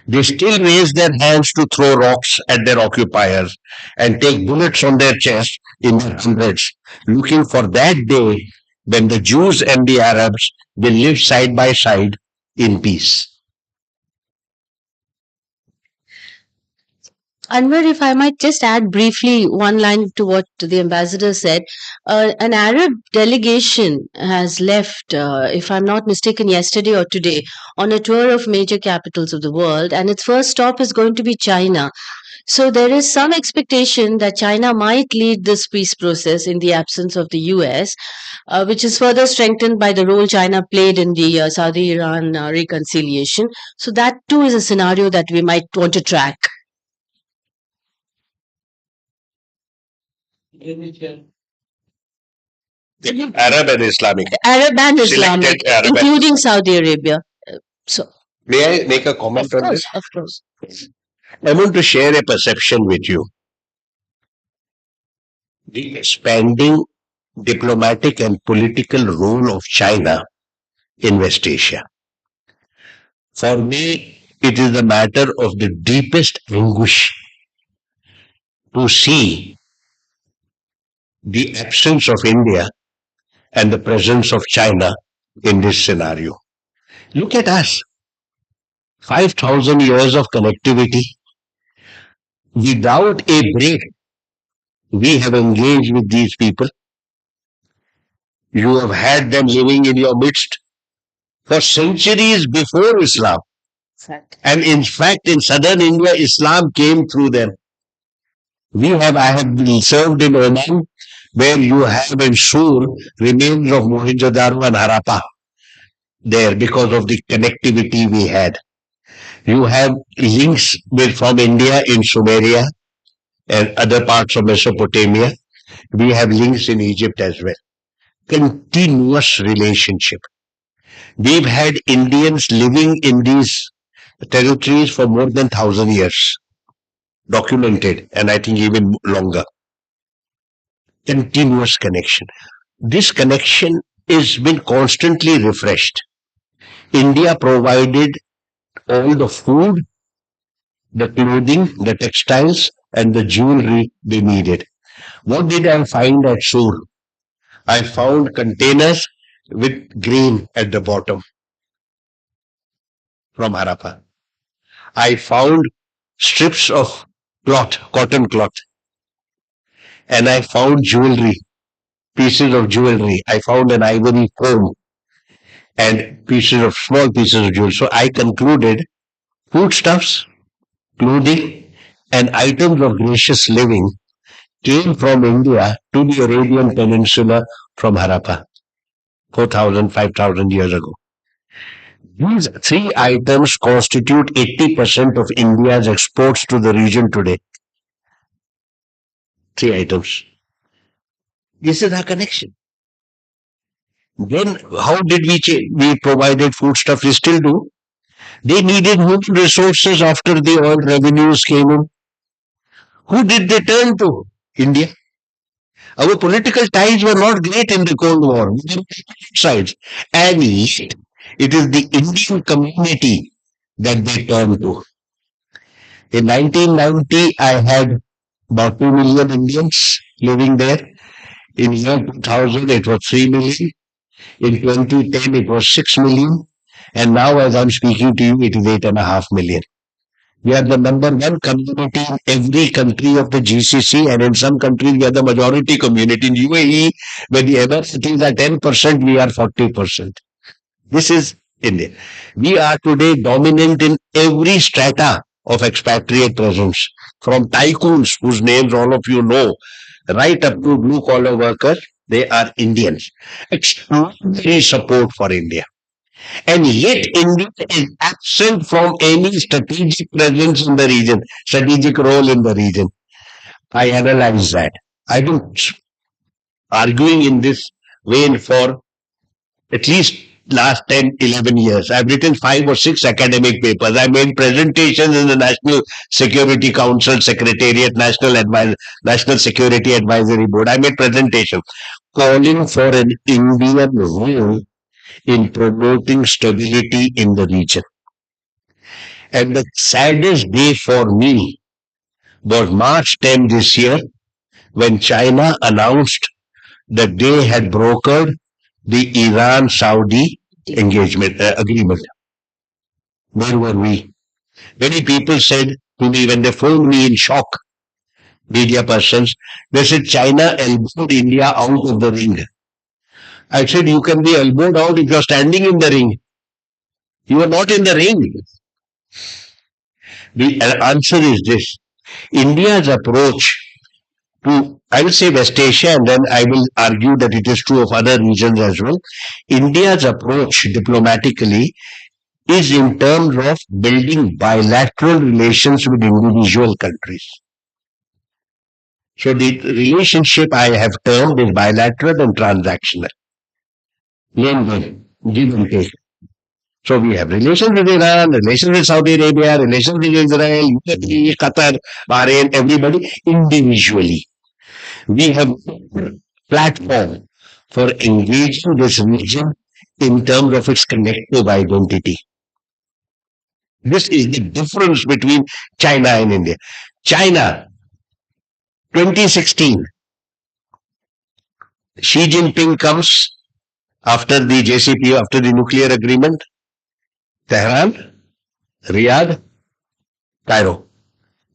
S2: They still raise their hands to throw rocks at their occupiers and take bullets on their chests in hundreds, looking for that day when the Jews and the Arabs will live side by side in peace.
S3: Anwar, if I might just add briefly one line to what the ambassador said, an Arab delegation has left, if I'm not mistaken, yesterday or today on a tour of major capitals of the world, and its first stop is going to be China. So there is some expectation that China might lead this peace process in the absence of the US, which is further strengthened by the role China played in the Saudi Iran reconciliation. So that too is a scenario that we might want to track.
S2: Arab and Islamic.
S3: Arab and Islamic,
S2: Arab
S3: including Saudi Arabia. So,
S2: may I make a comment on this?
S3: of course.
S2: I want to share a perception with you. The expanding diplomatic and political role of China in West Asia. For me, it is a matter of the deepest anguish to see the absence of India and the presence of China in this scenario. Look at us. 5,000 years of connectivity. Without a break, we have engaged with these people. You have had them living in your midst for centuries before Islam. And in fact, in southern India, Islam came through them. I have been served in Oman, where you have in Sur remains of Mohenjo-daro and Harappa there because of the connectivity we had. You have links from India in Sumeria and other parts of Mesopotamia. We have links in Egypt as well. Continuous relationship. We've had Indians living in these territories for more than 1,000 years. Documented, and I think even longer. Continuous connection. This connection has been constantly refreshed. India provided all the food, the clothing, the textiles, and the jewelry they needed. What did I find at Sur? I found containers with grain at the bottom from Harappa. I found strips of cloth, cotton cloth. And I found jewelry, pieces of jewelry. I found an ivory comb and small pieces of jewelry. So I concluded foodstuffs, clothing, and items of gracious living came from India to the Arabian Peninsula from Harappa 4,000, 5,000 years ago. These three items constitute 80% of India's exports to the region today. Three items. This is our connection. Then how did we provided foodstuff? We still do. They needed human resources after the oil revenues came in. Who did they turn to? India. Our political ties were not great in the Cold War. We were sides. And yet, it is the Indian community that they turned to. In 1990, I had about 2 million Indians living there. In year 2000, it was 3 million. In 2010, it was 6 million. And now, as I'm speaking to you, it is 8.5 million. We are the number one community in every country of the GCC, and in some countries, we are the majority community. In UAE, where the MNCs are 10%, we are 40%. This is India. We are today dominant in every strata of expatriate presence, from tycoons, whose names all of you know, right up to blue collar workers. They are Indians. Extraordinary support for India. And yet India is absent from any strategic presence in the region, strategic role in the region. I analyze that. I've been arguing in this vein for at least last 10, 11 years. I've written 5 or 6 academic papers. I made presentations in the National Security Council Secretariat, National Security Advisory Board. I made presentations calling for an Indian role in promoting stability in the region. And the saddest day for me was March 10 this year, when China announced that they had brokered the Iran-Saudi agreement. Where were we? Many people said to me when they phoned me in shock, media persons, they said China elbowed India out of the ring. I said, you can be elbowed out if you're standing in the ring. You are not in the ring. The answer is this. India's approach to, I will say West Asia, and then I will argue that it is true of other regions as well. India's approach diplomatically is in terms of building bilateral relations with individual countries. So the relationship I have termed is bilateral and transactional. Give and take. So we have relations with Iran, relations with Saudi Arabia, relations with Israel, UAE, Qatar, Bahrain, everybody individually. We have a platform for engaging this region in terms of its collective identity. This is the difference between China and India. China, 2016, Xi Jinping comes after the JCPO, after the nuclear agreement, Tehran, Riyadh, Cairo.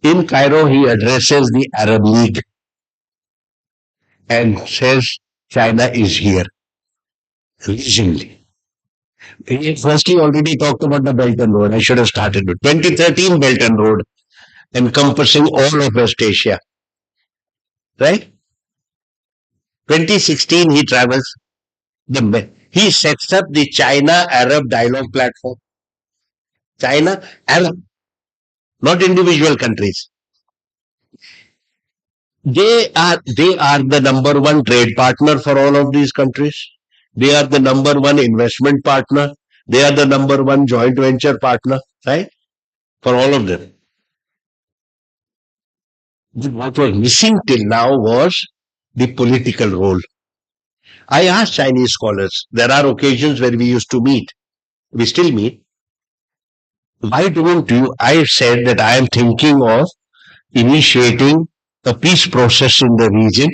S2: In Cairo, he addresses the Arab League and says China is here. Recently. He firstly already talked about the Belt and Road. I should have started with 2013 Belt and Road, encompassing all of West Asia. Right? 2016 he travels. He sets up the China-Arab dialogue platform. China, Arab, not individual countries. They are the number one trade partner for all of these countries. They are the number one investment partner. They are the number one joint venture partner, right? For all of them. What was missing till now was the political role. I asked Chinese scholars, there are occasions where we used to meet. We still meet. Why don't you? I said that I am thinking of initiating a peace process in the region,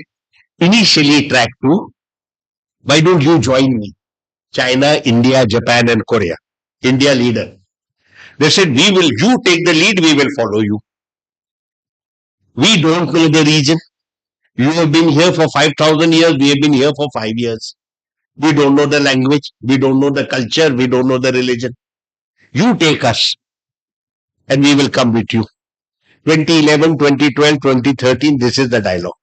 S2: initially track 2. Why don't you join me? China, India, Japan, and Korea. India leader. They said, you take the lead, we will follow you. We don't know the region. You have been here for 5,000 years, we have been here for 5 years. We don't know the language, we don't know the culture, we don't know the religion. You take us, and we will come with you. 2011, 2012, 2013, this is the dialogue.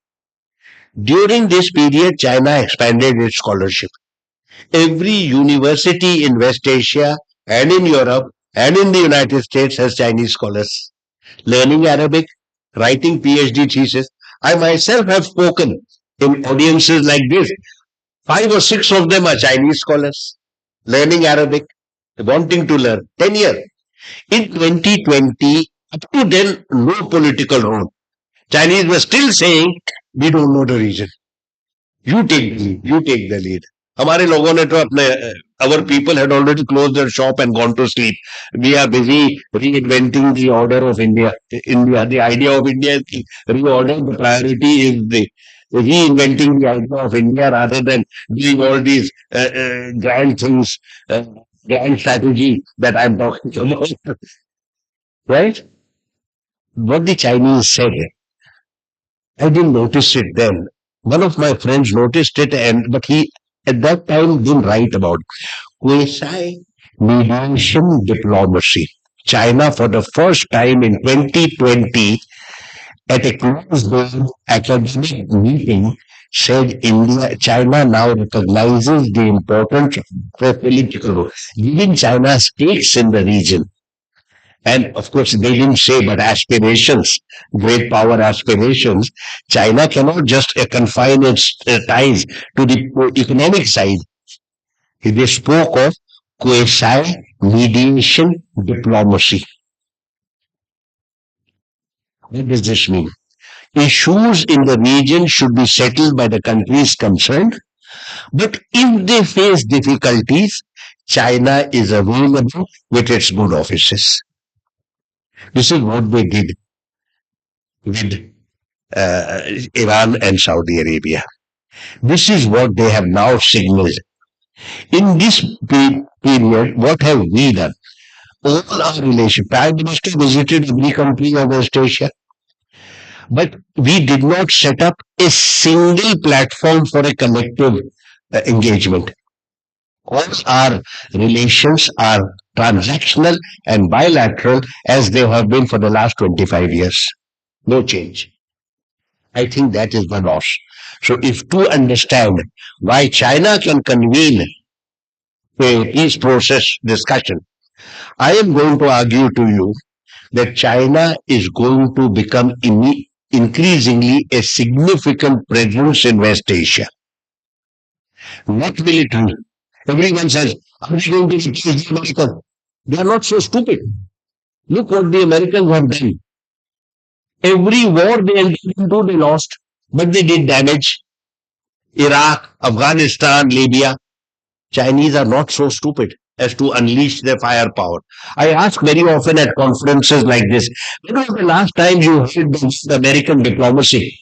S2: During this period, China expanded its scholarship. Every university in West Asia and in Europe and in the United States has Chinese scholars learning Arabic, writing PhD thesis. I myself have spoken in audiences like this. 5 or 6 of them are Chinese scholars learning Arabic, wanting to learn. 10 years. In 2020, up to then, no political role. Chinese were still saying, we don't know the region. You take the lead. हमारे लोगों ने तो अपने our people had already closed their shop and gone to sleep. We are busy reinventing the order of India. The idea of India is the reorder. The priority is the reinventing the idea of India rather than doing all these grand things, grand strategy that I'm talking about. Right? What the Chinese said, I didn't notice it then. One of my friends noticed it, but he at that time didn't write about it. Quasi mediation diplomacy. China, for the first time in 2020, at a closed-door academic meeting, said China now recognizes the importance of political role, giving China stakes in the region. And of course, they didn't say, but aspirations, great power aspirations. China cannot just confine its ties to the economic side. They spoke of quasi mediation diplomacy. What does this mean? Issues in the region should be settled by the countries concerned, but if they face difficulties, China is available with its good offices. This is what they did with Iran and Saudi Arabia. This is what they have now signaled. In this period, what have we done? All our relations. Prime Minister visited every country of West Asia. But we did not set up a single platform for a collective engagement. All our relations are transactional and bilateral as they have been for the last 25 years. No change. I think that is one loss. So if to understand why China can convene a peace process discussion, I am going to argue to you that China is going to become increasingly a significant presence in West Asia. Not military. Everyone says, are they going to replace the Americans? They are not so stupid. Look what the Americans have done. Every war they entered into, they lost, but they did damage. Iraq, Afghanistan, Libya. Chinese are not so stupid as to unleash their firepower. I ask very often at conferences like this, when was the last time you heard the American diplomacy?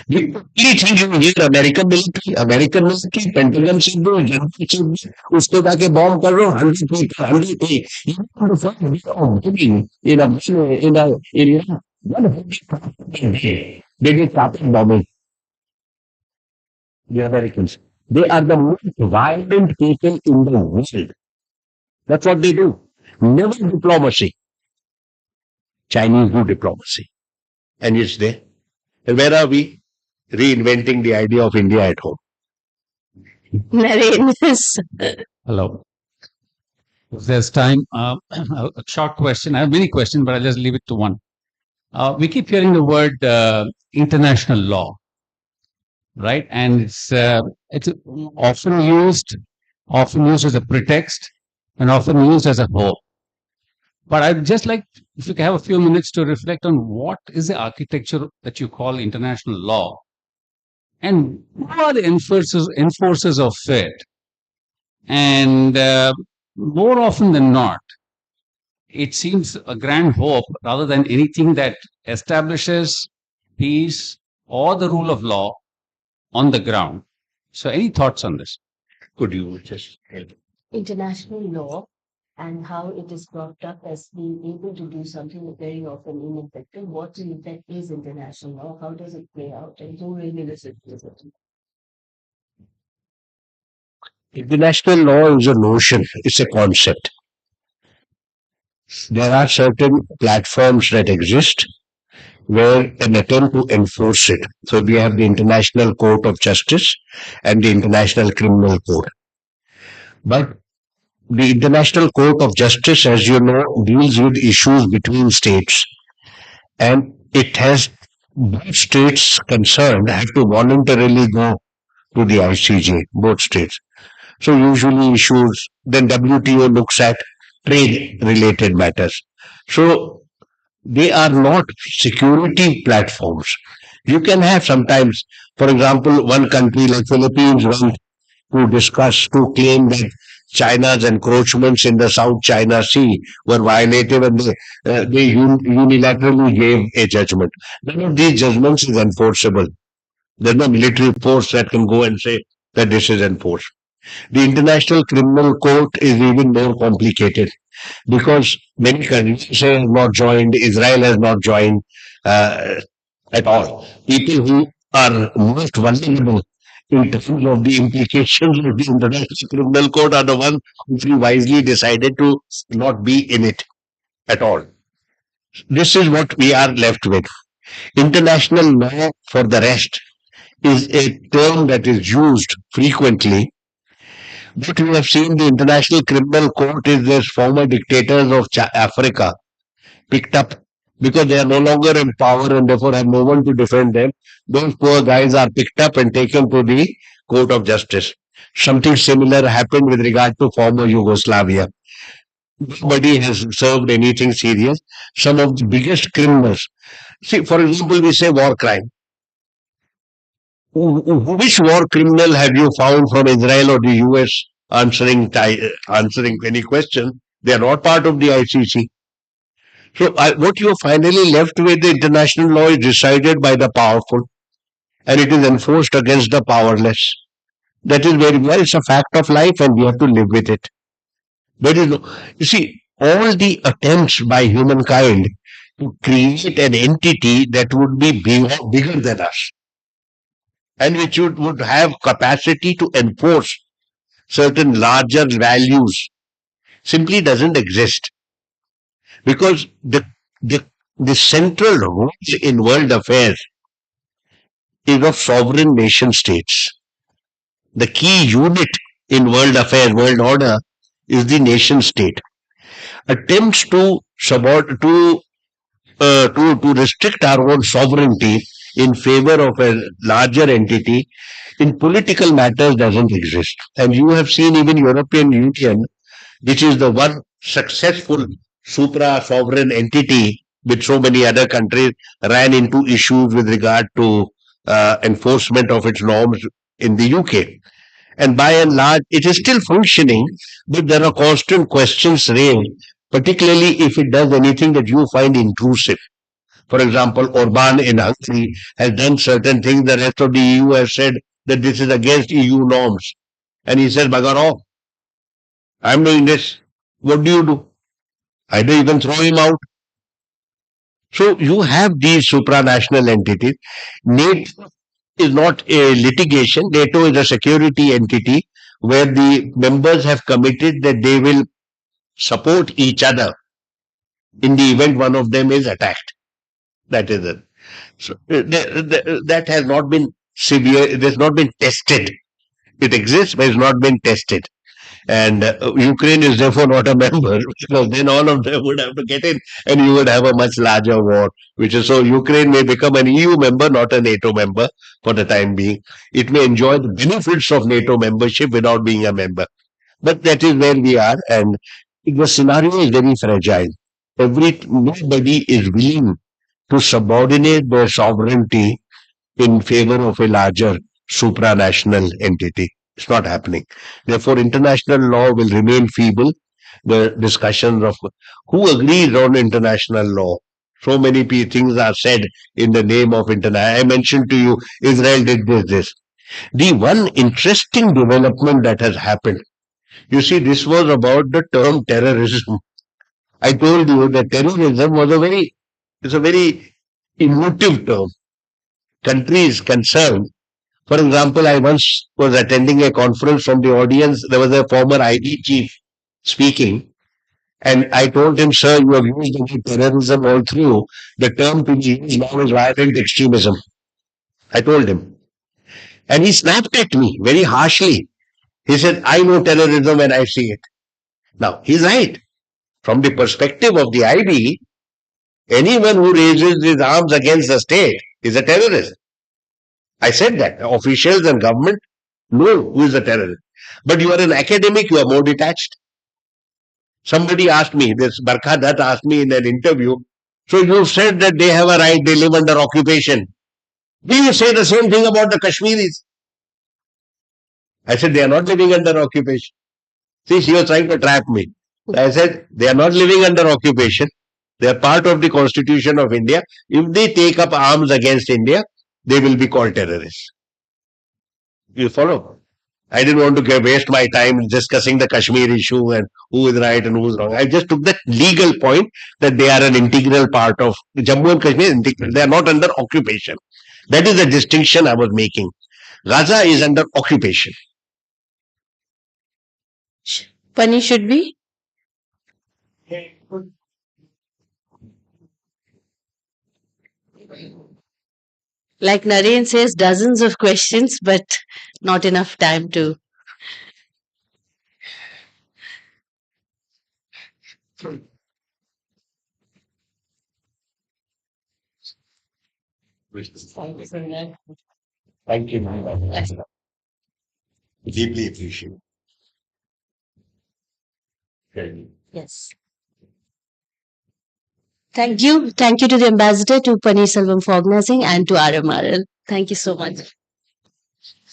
S2: The only thing you hear American military, Pentagon से दो, जनता से दो, उसको जाके bomb कर रहे हो, 100 feet. You know the fact they are bombing in Iraq. 100 feet. They did carpet bombing. The Americans. They are the most violent people in the world. That's what they do. Never diplomacy. Chinese do diplomacy. And it's there. And where are we? Reinventing the idea of India at home.
S3: Naren,
S6: Hello. If there's time, a short question. I have many questions, but I'll just leave it to one. We keep hearing the word international law, right? And it's often used as a pretext and often used as a hope. But I'd just like, if you can have a few minutes to reflect on what is the architecture that you call international law, and who are the enforcers of it? And more often than not, it seems a grand hope rather than anything that establishes peace or the rule of law on the ground. So, any thoughts on this?
S2: Could you just help?
S3: international law and how it is brought up as being able to do something very often ineffective. What in effect is international law? How does it play out? And who really listens to it?
S2: International law is a notion, it's a concept. There are certain platforms that exist were an attempt to enforce it. So we have the International Court of Justice and the International Criminal Court. But the International Court of Justice, as you know, deals with issues between states, and it has both states concerned have to voluntarily go to the ICJ, both states. So usually issues, then WTO looks at trade related matters. So they are not security platforms. You can have sometimes, for example, one country like Philippines went to discuss, to claim that China's encroachments in the South China Sea were violative, and they unilaterally gave a judgment. None of these judgments is enforceable. There's no military force that can go and say that this is enforced. The International Criminal Court is even more complicated because many countries have not joined, Israel has not joined uh, at all. People who are most vulnerable in terms of the implications of the International Criminal Court are the ones who wisely decided to not be in it at all. This is what we are left with. International law, for the rest, is a term that is used frequently. But we have seen the International Criminal Court is these former dictators of Africa picked up because they are no longer in power and therefore have no one to defend them. Those poor guys are picked up and taken to the Court of Justice. Something similar happened with regard to former Yugoslavia. Nobody has served anything serious. Some of the biggest criminals. See, for example, we say war crime. Which war criminal have you found from Israel or the US answering any question? They are not part of the ICC. So what you are finally left with, the international law is decided by the powerful and it is enforced against the powerless. That is very well, it's a fact of life and we have to live with it. There is no, you see, all the attempts by humankind to create an entity that would be bigger than us and which would have capacity to enforce certain larger values simply doesn't exist because the central role in world affairs is of sovereign nation states. The key unit in world affairs, world order, is the nation state. Attempts to to restrict our own sovereignty in favor of a larger entity in political matters doesn't exist. And you have seen even European Union, which is the one successful supra-sovereign entity with so many other countries, ran into issues with regard to enforcement of its norms in the UK. And by and large, it is still functioning, but there are constant questions raised, particularly if it does anything that you find intrusive. For example, Orban in Hungary has done certain things. The rest of the EU has said that this is against EU norms. And he says, bugger off. I'm doing this. What do you do? Either you can throw him out. So you have these supranational entities. NATO is not a litigation. NATO is a security entity where the members have committed that they will support each other in the event one of them is attacked. That is it. So that has not been severe. It has not been tested. It exists, but it's not been tested. And Ukraine is therefore not a member because then all of them would have to get in and you would have a much larger war, which is so Ukraine may become an EU member, not a NATO member for the time being. It may enjoy the benefits of NATO membership without being a member. But that is where we are, and the scenario is very fragile. Nobody is willing to subordinate their sovereignty in favor of a larger supranational entity. It's not happening. Therefore, international law will remain feeble. The discussions of who agrees on international law. So many things are said in the name of international. I mentioned to you, Israel did this. The one interesting development that has happened, you see, this was about the term terrorism. I told you that terrorism was it's a very emotive term. Countries concerned. For example, I once was attending a conference from the audience. There was a former IB chief speaking, And I told him, sir, you have used the word terrorism all through. The term to be used now is violent extremism. I told him. And he snapped at me very harshly. He said, I know terrorism when I see it. Now, he's right. From the perspective of the IB, anyone who raises his arms against the state is a terrorist. I said that. Officials and government know who is a terrorist. But you are an academic, you are more detached. Somebody asked me, this Barkha Dutt asked me in an interview, so you said that they have a right, they live under occupation. Do you say the same thing about the Kashmiris? I said, they are not living under occupation. See, she was trying to trap me. I said, they are not living under occupation. They are part of the constitution of India. If they take up arms against India, they will be called terrorists. You follow? I didn't want to waste my time discussing the Kashmir issue and who is right and who is wrong. I just took that legal point that they are an integral part of Jammu and Kashmir. They are not under occupation. That is the distinction I was making. Gaza is under occupation.
S3: Pani, should we? Like Naren says, dozens of questions, but not enough time to.
S2: Thank you. Deeply appreciate.
S3: Yes. Thank you. Thank you to the ambassador, to Pani Selvam for organizing, and to RMRL. Thank you so much.